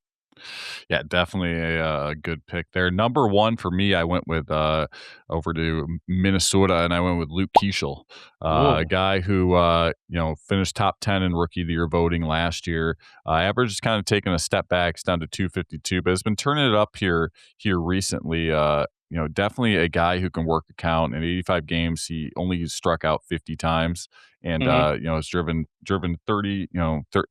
Yeah, definitely a good pick there. Number 1 for me, I went with over to Minnesota, and I went with Luke Keeschel, a Whoa. guy who finished top 10 in Rookie of the Year voting last year. Average is kind of taking a step back, it's down to 252, but has been turning it up here recently. Definitely a guy who can work a count. In 85 games, he only struck out 50 times, and has driven 30,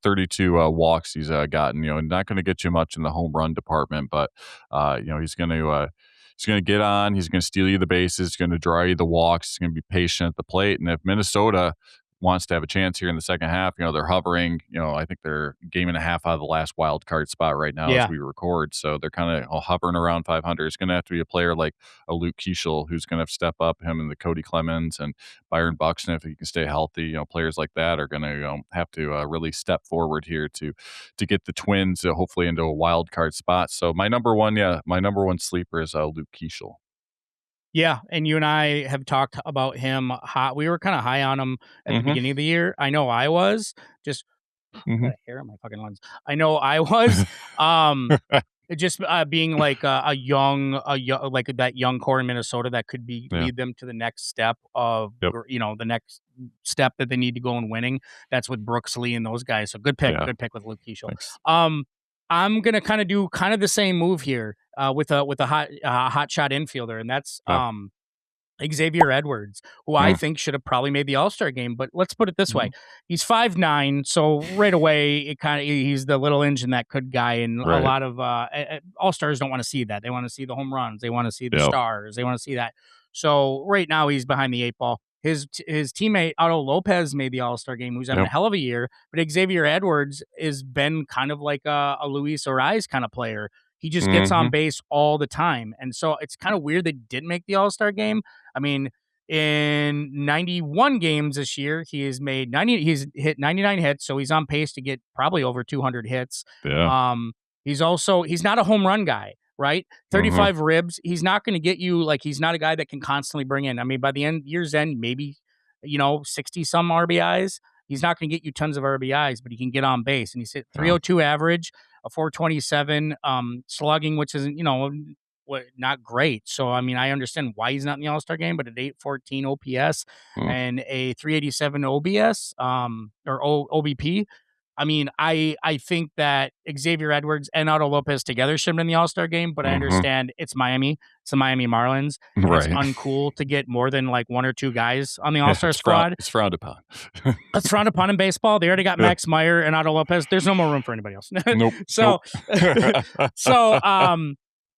32 walks he's gotten. Not going to get you much in the home run department, but he's going to get on. He's going to steal you the bases. He's going to draw you the walks. He's going to be patient at the plate. And if Minnesota wants to have a chance here in the second half, they're hovering. I think they're game and a half out of the last wild card spot right now as Yeah. we record. So they're kind of hovering around 500. It's going to have to be a player like a Luke Keeschel who's going to step up. Him and the Cody Clemens and Byron Buxton, if he can stay healthy, players like that are going to have to really step forward here to get the Twins hopefully into a wild card spot. So my number one sleeper is Luke Keeschel. Yeah, and you and I have talked about him hot. We were kind of high on him at the Mhm. beginning of the year. I know I was. Just I Mhm. got hair on my fucking lungs. I know I was. Um, just being like like that young core in Minnesota that could Yeah. lead them to the next step of Yep. the next step that they need to go in winning. That's with Brooks Lee and those guys. So good pick Yeah. with Luke Keeschel. Thanks. I'm gonna kind of do the same move here. with a hot shot infielder, and that's Xavier Edwards, who I think should have probably made the All-Star game. But let's put it this way. He's 5'9", so right away he's the little engine that could guy, and a lot of All-Stars don't want to see that. They want to see the home runs. They want to see the stars. They want to see that. So right now he's behind the 8 ball. His teammate Otto Lopez made the All-Star game, who's having a hell of a year. But Xavier Edwards has been kind of like a Luis Ariz kind of player. He just gets on base all the time. And so it's kind of weird they didn't make the All-Star game. I mean, in 91 games this year, he's hit 99 hits, so he's on pace to get probably over 200 hits. Yeah. He's not a home run guy, right? 35 ribs. He's not going to get you, like, he's not a guy that can constantly bring in. I mean, by the year's end, maybe, 60 some RBIs. He's not going to get you tons of RBIs, but he can get on base, and he's hit 302 average, a 427 slugging, which isn't, not great. So, I mean, I understand why he's not in the All-Star game, but at 814 OPS and a 387 OBS or OBP. I mean, I think that Xavier Edwards and Otto Lopez together should have been in the All-Star game, but I understand it's Miami. It's the Miami Marlins. It's uncool to get more than like one or two guys on the All-Star squad. It's frowned upon. It's frowned upon in baseball. They already got Max Meyer and Otto Lopez. There's no more room for anybody else. Nope. So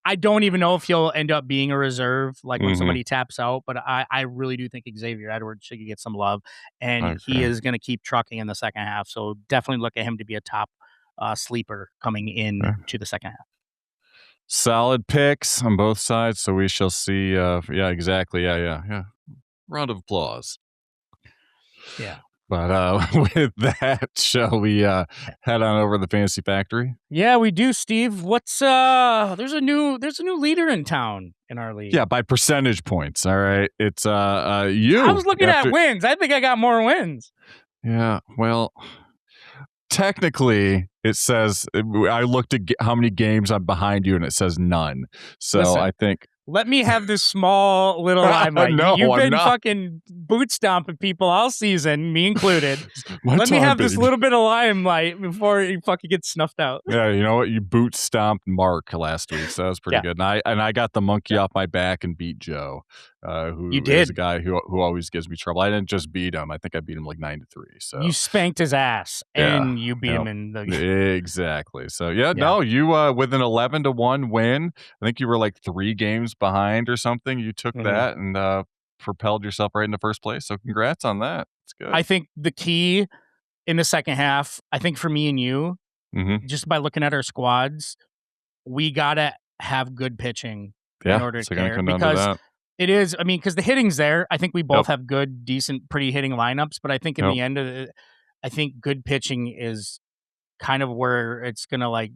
I don't even know if he'll end up being a reserve, like when somebody taps out, but I really do think Xavier Edwards should get some love, and he is going to keep trucking in the second half. So definitely look at him to be a top sleeper coming in to the second half. Solid picks on both sides, so we shall see. Exactly. Yeah. Round of applause. Yeah. But with that, shall we head on over to the Fantasy Factory? Yeah, we do, Steve. What's there's a new leader in town in our league. Yeah, by percentage points. All right. It's you. I was looking at wins. I think I got more wins. Yeah, well, technically it says I looked at how many games I'm behind you and it says none. So listen, I think let me have this small little limelight. No, You've been fucking boot stomping people all season, me included. Let me have this little bit of limelight before you fucking get snuffed out. Yeah, you know what? You boot stomped Mark last week, so that was pretty good. And I got the monkey off my back and beat Joe, who is a guy who always gives me trouble. I didn't just beat him. I think I beat him like 9-3. So you spanked his ass and you beat him in the exactly. So no, you with an 11-1 win. I think you were like 3 games behind or something. You took that and propelled yourself right into first place. So congrats on that. It's good. I think the key in the second half, I think for me and you, just by looking at our squads, we gotta have good pitching in order to care, because it is. I mean, because the hitting's there. I think we both have good, decent, pretty hitting lineups. But I think in the end of it, I think good pitching is kind of where it's gonna like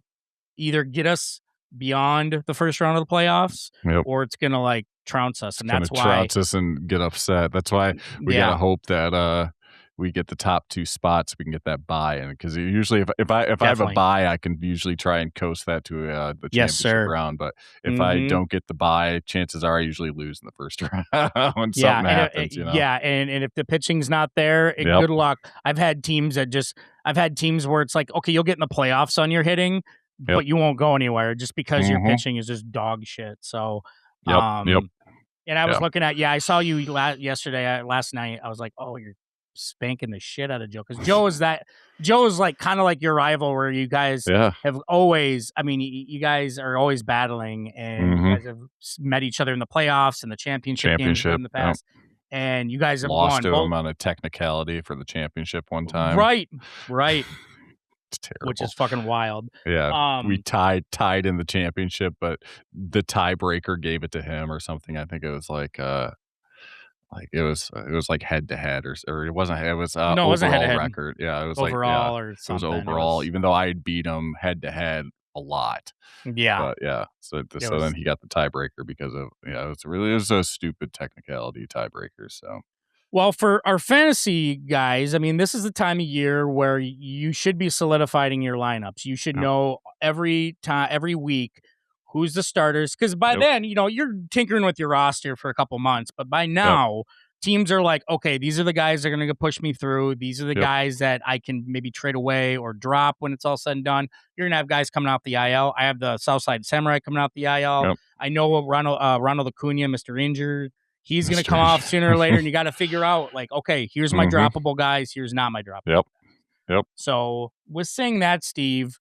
either get us beyond the first round of the playoffs, or it's gonna like trounce us, and that's why trounce us and get upset. That's why we gotta hope that we get the top 2 spots. We can get that bye, and because usually if I have a bye, I can usually try and coast that to the championship round. But if I don't get the bye, chances are I usually lose in the first round when something happens. And if the pitching's not there, good luck. I've had teams where it's like, okay, you'll get in the playoffs on your hitting. But you won't go anywhere just because your pitching is just dog shit. So, and I was looking at, I saw you last night. I was like, oh, you're spanking the shit out of Joe. Because Joe is like kind of like your rival, where you guys have always, I mean, you guys are always battling, and you guys have met each other in the playoffs and the championship games in the past. And you guys have lost to him on a technicality for the championship one time. Right. It's terrible. Which is fucking wild. Yeah, we tied in the championship, but the tiebreaker gave it to him or something. I think it was like it was like head to head, or it wasn't. It was no, it wasn't overall record. Yeah, it was overall or something. It was overall, even though I had beat him head to head a lot. Yeah, but so then he got the tiebreaker because of it was a stupid technicality tiebreaker. So. Well, for our fantasy guys, I mean, this is the time of year where you should be solidifying your lineups. You should know every week who's the starters, because by then, you're tinkering with your roster for a couple months. But by now, teams are like, okay, these are the guys that are going to push me through. These are the guys that I can maybe trade away or drop when it's all said and done. You're going to have guys coming off the IL. I have the Southside Samurai coming off the IL. Yep. I know Ronald Acuna, Mr. Injured. He's going to come off sooner or later, and you got to figure out, like, okay, here's my droppable guys. Here's not my droppable. Yep. So with saying that, Steve,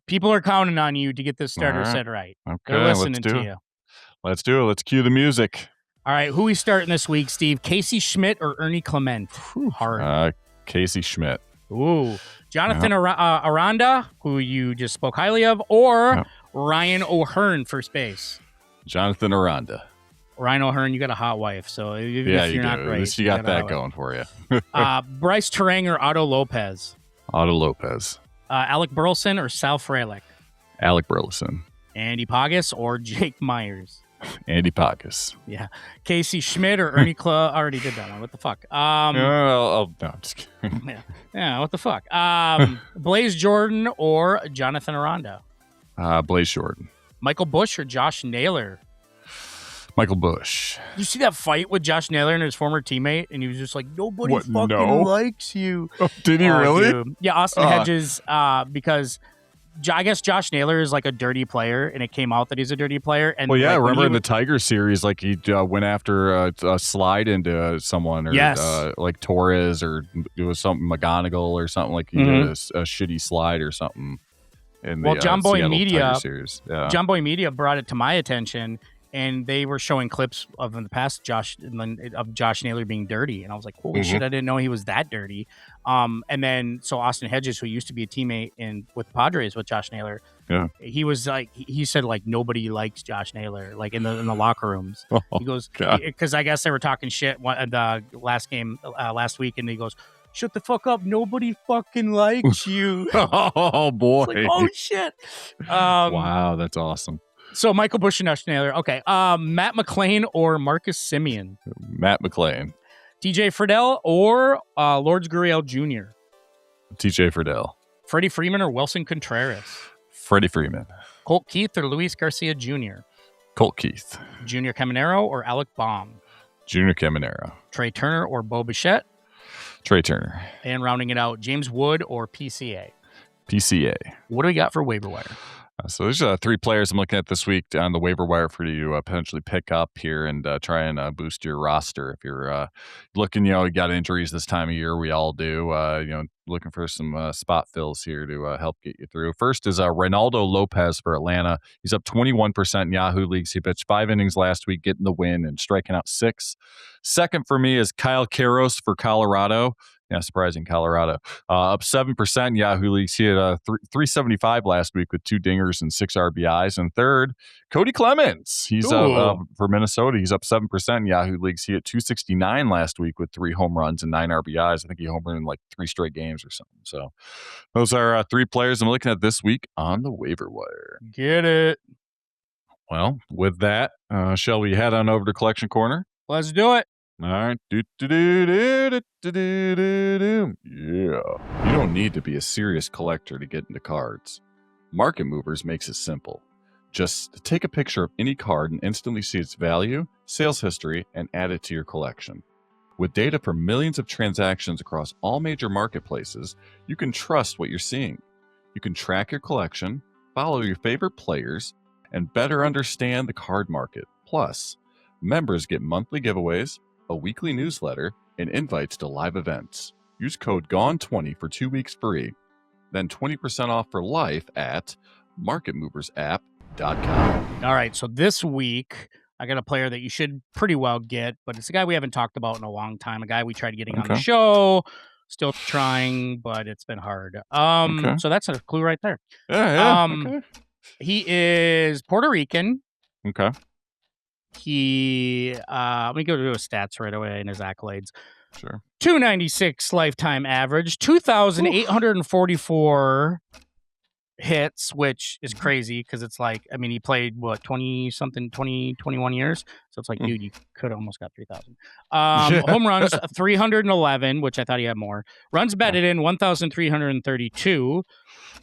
people are counting on you to get this starter set right. Okay, they're listening to you. Let's do it. Let's cue the music. All right, who we starting this week, Steve? Casey Schmidt or Ernie Clement? Hard. Casey Schmidt. Ooh. Jonathan Aranda, who you just spoke highly of, or Ryan O'Hearn, first base? Jonathan Aranda. Ryan O'Hearn, you got a hot wife, so if you you're do. not great, At least you got that going for you. Bryce Terang or Otto Lopez? Otto Lopez. Alec Burleson or Sal Frelick? Alec Burleson. Andy Pagas or Jake Myers? Andy Pagas. Yeah. Casey Schmidt or Ernie I already did that one. What the fuck? No, I'm just kidding. Yeah, what the fuck? Blaze Jordan or Jonathan Aranda? Blaze Jordan. Michael Busch or Josh Naylor? Michael Busch. You see that fight with Josh Naylor and his former teammate? And he was just like, nobody fucking likes you. Oh, did he really? Dude. Yeah, Austin Hedges, because I guess Josh Naylor is like a dirty player, and it came out that he's a dirty player. And well, yeah, like, remember in the Tiger series, like he went after a slide into someone, or like Torres, or it was something McGonigal or something, like he did a shitty slide or something. In the John Boy Seattle Media Tiger series. Yeah. John Boy Media brought it to my attention, and they were showing clips of in the past Josh Naylor being dirty, and I was like, holy shit, I didn't know he was that dirty. And then so Austin Hedges, who used to be a teammate with Padres with Josh Naylor, he was like, he said like nobody likes Josh Naylor, like in the locker rooms. He goes, because I guess they were talking shit the last game last week, and he goes, shut the fuck up, nobody fucking likes you. Oh boy. It's like, oh shit. Wow, that's awesome. So Michael Busch and Josh Naylor. Okay. Matt McClain or Marcus Semien? Matt McClain. TJ Friedel or Lourdes Gurriel Jr.? TJ Friedel. Freddie Freeman or Wilson Contreras? Freddie Freeman. Colt Keith or Luis Garcia Jr.? Colt Keith. Junior Caminero or Alec Baum? Junior Caminero. Trey Turner or Bo Bichette? Trey Turner. And rounding it out, James Wood or PCA? PCA. What do we got for waiver wire? So there's 3 players I'm looking at this week on the waiver wire for you to potentially pick up here and try and boost your roster. If you're looking, you got injuries this time of year, we all do. Looking for some spot fills here to help get you through. First is Reynaldo Lopez for Atlanta. He's up 21% in Yahoo leagues. He pitched 5 innings last week, getting the win and striking out 6. Second for me is Kyle Karros for Colorado. Yeah, surprising Colorado. Up 7% in Yahoo leagues. He had 375 last week with 2 dingers and 6 RBIs. And third, Cody Clemens. He's for Minnesota. He's up 7% in Yahoo leagues. He had 269 last week with 3 home runs and 9 RBIs. I think he homered in like 3 straight games or something. So those are 3 players I'm looking at this week on the waiver wire. Get it. Well, with that, shall we head on over to Collection Corner? Let's do it. All right. Yeah. You don't need to be a serious collector to get into cards. Market Movers makes it simple. Just take a picture of any card and instantly see its value, sales history, and add it to your collection. With data from millions of transactions across all major marketplaces, you can trust what you're seeing. You can track your collection, follow your favorite players, and better understand the card market. Plus, members get monthly giveaways, a weekly newsletter, and invites to live events. Use code GONE20 for 2 weeks free. Then 20% off for life at marketmoversapp.com. All right, so this week, I got a player that you should pretty well get, but it's a guy we haven't talked about in a long time, a guy we tried getting on the show, still trying, but it's been hard. So that's a clue right there. Yeah. He is Puerto Rican. Okay. He, let me go to his stats right away and his accolades. Sure. 296 lifetime average, 2,844 hits, which is crazy because it's like, I mean, he played what 21 years. So it's like, dude, you could almost got 3,000. Home runs 311, which I thought he had more. Runs batted in 1,332.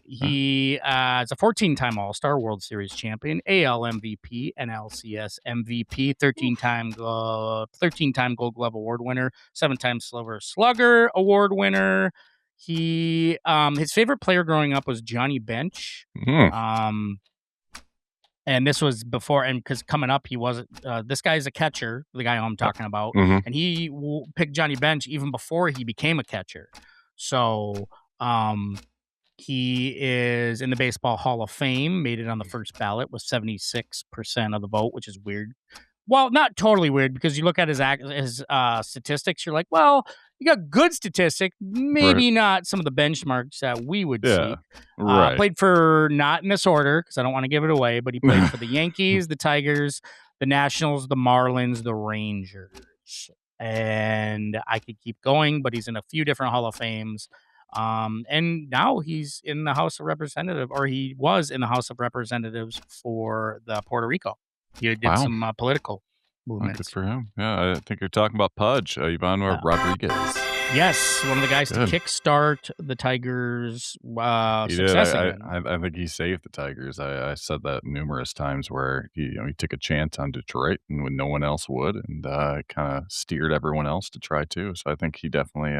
He is a 14-time All-Star, World Series champion, AL MVP, NLCS MVP, 13-time Gold Glove Award winner, 7-time Silver Slugger Award winner. He his favorite player growing up was Johnny Bench. And this was before, and because coming up, he wasn't. This guy's a catcher, the guy I'm talking about, and he picked Johnny Bench even before he became a catcher. So, he is in the Baseball Hall of Fame. Made it on the first ballot with 76% of the vote, which is weird. Well, not totally weird because you look at his statistics, you're like, well, you got good statistics, maybe not some of the benchmarks that we would see. Played for, not in this order because I don't want to give it away, but he played for the Yankees, the Tigers, the Nationals, the Marlins, the Rangers. And I could keep going, but he's in a few different Hall of Fames. And now he's in the House of Representatives, or he was in the House of Representatives for the Puerto Rico. He did some political movements. Good for him. Yeah, I think you're talking about Pudge, Ivan Rodriguez. Yes, one of the guys to kickstart the Tigers' success. I think he saved the Tigers. I said that numerous times where he took a chance on Detroit and when no one else would, and kind of steered everyone else to try too. So I think he definitely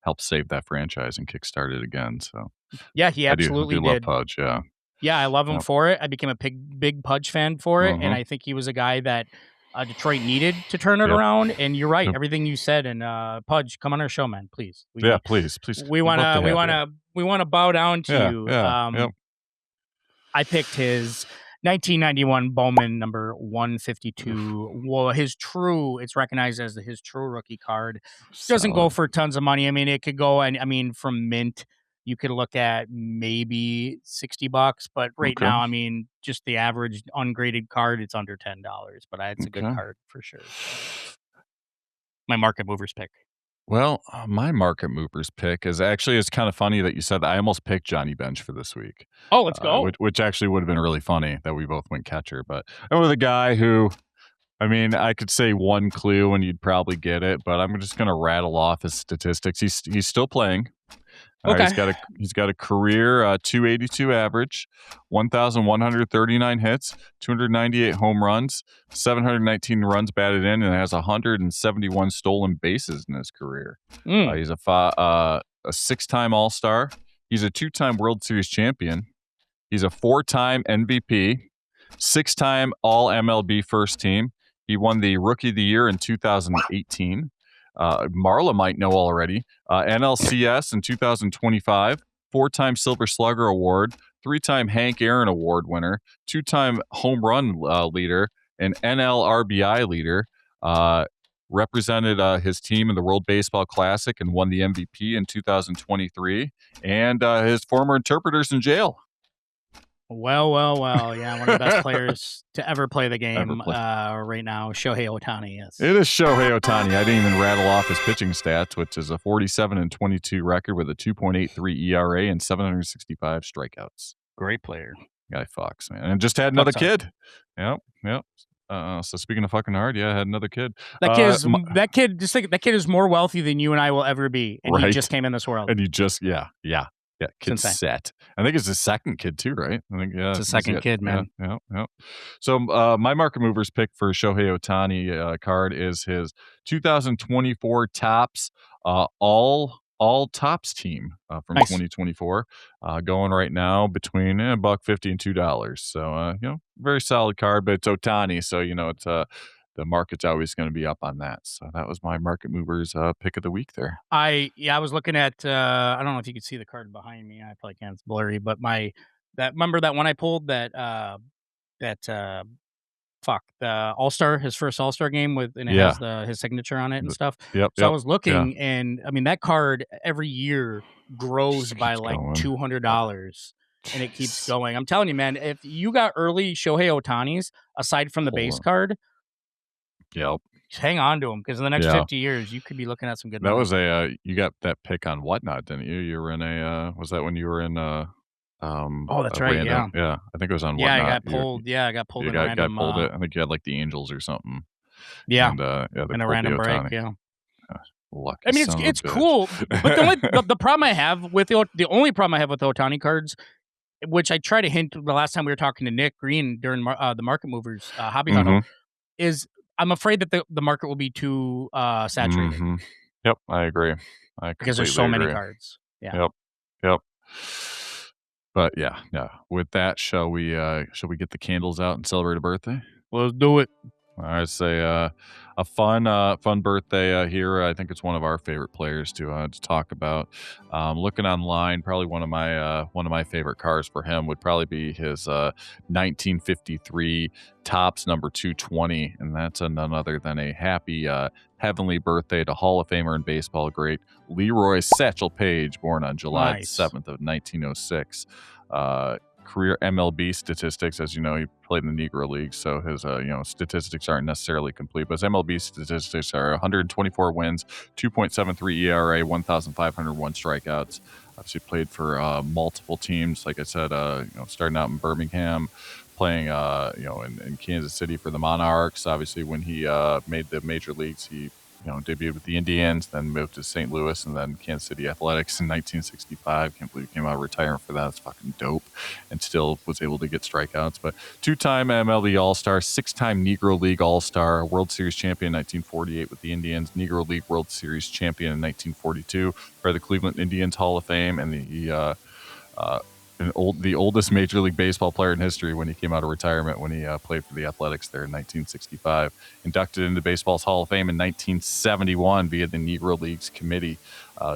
helped save that franchise and kickstart it again. So yeah, he absolutely did. Love Pudge. Yeah. Yeah, I love him for it. I became a big Pudge fan for it, and I think he was a guy that Detroit needed to turn it around. And you're right, everything you said. And Pudge, come on our show, man, please. Please. We want to bow down to you. I picked his 1991 Bowman number 152. Well, it's recognized as his true rookie card. Doesn't go for tons of money. I mean, it could go, and I mean, from mint, you could look at maybe $60, but now, I mean, just the average ungraded card, it's under $10, but it's a good card for sure. My market movers pick. Well, my market movers pick is actually, it's kind of funny that you said that. I almost picked Johnny Bench for this week. Oh, let's go. Which actually would have been really funny that we both went catcher, but I went with a guy who, I mean, I could say one clue and you'd probably get it, but I'm just going to rattle off his statistics. He's still playing. He's got a career 282 average, 1,139 hits, 298 home runs, 719 runs batted in, and has 171 stolen bases in his career. He's a 6-time All-Star. He's a 2-time World Series champion. He's a 4-time MVP, 6-time All-MLB first team. He won the Rookie of the Year in 2018. Marla might know already. NLCS in 2025, 4-time Silver Slugger Award, 3-time Hank Aaron Award winner, 2-time home run leader, an NL RBI leader, represented his team in the World Baseball Classic and won the MVP in 2023, and his former interpreter's in jail. Well, yeah, one of the best players to ever play the game right now, Shohei Ohtani. Yes, it is Shohei Ohtani. I didn't even rattle off his pitching stats, which is a 47-22 record with a 2.83 ERA and 765 strikeouts. Great player. Guy Fox, man, and just had another kid. Yep. So speaking of fucking hard, I had another kid. That kid is more wealthy than you and I will ever be, and he just came in this world. And he just, yeah. Kid's set. I think it's his second kid too, right? I think it's a second kid, man. Yeah. So my market movers pick for Shohei Ohtani card is his 2024 Topps all Topps team from 2024, going right now between $1.50 and $2. So very solid card, but it's Ohtani, so it's the market's always going to be up on that. So that was my market movers pick of the week there. I was looking at I don't know if you could see the card behind me. I probably can't, it's blurry, but remember that one I pulled the All-Star, his first All-Star game has his signature on it and stuff. Yep. So I was looking, and I mean that card every year grows by like $200. And it keeps going. I'm telling you, man, if you got early Shohei Ohtani's, aside from the base card, hang on to him, because in the next 50 years, you could be looking at some good money. That was you got that pick on Whatnot, didn't you? You were in was that when you were in Oh, that's right. Random, yeah. I think it was on Yeah, I Whatnot. got pulled. Yeah, I got pulled in a Guy random. pulled it. I think you had like the Angels or something. Yeah, and they in a pulled random the break. Ohtani. Yeah. Lucky I mean, son of a it's bitch. cool, but the problem I have with the only problem I have with the Ohtani cards, which I try to hint the last time we were talking to Nick Green during the Market Movers Hobby Huddle, is I'm afraid that the market will be too saturated. Yep, I agree. Because there's so many cards. Yeah. Yep. But yeah. With that, shall we get the candles out and celebrate a birthday? Let's do it. I say a fun birthday here. I think it's one of our favorite players to talk about. Looking online, probably one of my favorite cars for him would probably be his 1953 Topps number 220, and that's none other than a happy heavenly birthday to Hall of Famer and baseball great Leroy Satchel Paige, born on July 7th of 1906. Career MLB statistics, as you know, he played in the Negro League, so his statistics aren't necessarily complete, but his MLB statistics are 124 wins, 2.73 ERA, 1,501 strikeouts. Obviously played for multiple teams, like I said, starting out in Birmingham, playing in Kansas City for the Monarchs. Obviously when he made the major leagues, he debuted with the Indians, then moved to St. Louis, and then Kansas City Athletics in 1965. Can't believe he came out of retirement for that. It's fucking dope. And still was able to get strikeouts. But 2-time MLB All-Star, 6-time Negro League All-Star, World Series champion in 1948 with the Indians, Negro League World Series champion in 1942 for the Cleveland Indians Hall of Fame, and the oldest Major League Baseball player in history when he came out of retirement when he played for the Athletics there in 1965. Inducted into Baseball's Hall of Fame in 1971 via the Negro Leagues Committee.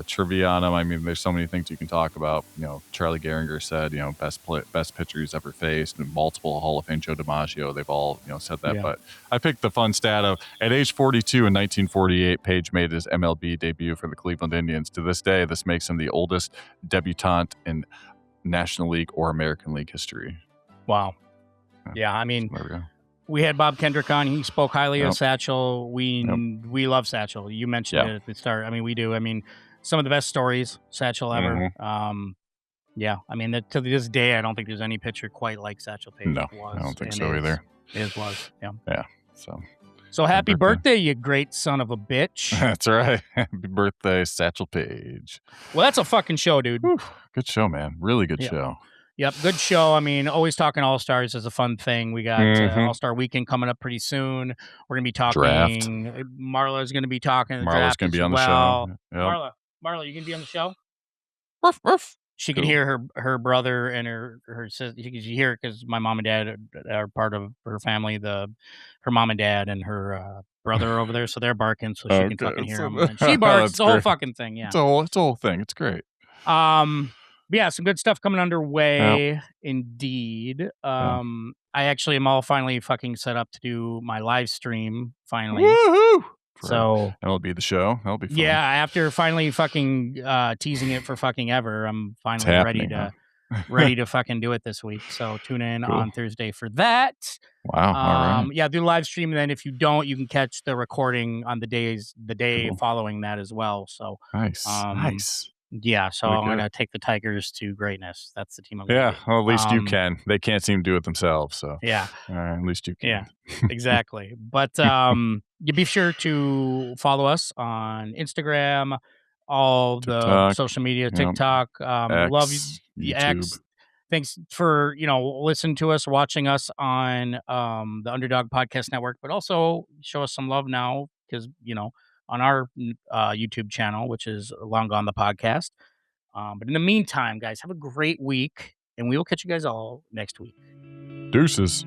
Trivia on him, I mean, there's so many things you can talk about. Charlie Gehringer said, best pitcher he's ever faced, and multiple Hall of Fame. Joe DiMaggio, they've all, said that. Yeah. But I picked the fun stat of, at age 42 in 1948, Page made his MLB debut for the Cleveland Indians. To this day, this makes him the oldest debutante in National League or American League history. Wow. Yeah, I mean, we had Bob Kendrick on. He spoke highly of Satchel. We love Satchel. You mentioned it at the start. I mean, we do. I mean, some of the best stories Satchel ever. Yeah, I mean, to this day, I don't think there's any pitcher quite like Satchel Paige. No, I don't think so either. His was. Yeah. So happy birthday, you great son of a bitch. That's right. Happy birthday, Satchel Paige. Well, that's a fucking show, dude. Whew. Good show, man. Really good show. Yep, good show. I mean, always talking All-Stars is a fun thing. We got All-Star Weekend coming up pretty soon. We're going to be talking draft. Marla's going to be talking. Marla's going to be on the show. Yep. Marla, you going to be on the show? Ruff, ruff. She could hear her brother and her sister. You could hear it because my mom and dad are part of her family. Her mom and dad and her brother are over there, so they're barking, so she can fucking hear them. And she barks. It's the whole fucking thing. Yeah, it's a whole thing. It's great. Yeah, some good stuff coming underway. Indeed. I actually am all finally fucking set up to do my live stream finally. Woohoo! So that'll be the show. That'll be fun. Yeah, after finally fucking teasing it for fucking ever, I'm finally ready to fucking do it this week. So tune in on Thursday for that. Wow. All right. Yeah, do the live stream, and then if you don't, you can catch the recording on the day following that as well. So nice. Yeah, so I'm going to take the Tigers to greatness. That's the team I'm going to do. Well, at least you can. They can't seem to do it themselves, so. Yeah. All right, at least you can. Yeah, exactly. But you be sure to follow us on Instagram, all the social media, TikTok. X, love YouTube. X. Thanks for, listening to us, watching us on the Underdog Podcast Network, but also show us some love now because, on our YouTube channel, which is Long Gone the Podcast. But in the meantime, guys, have a great week, and we will catch you guys all next week. Deuces.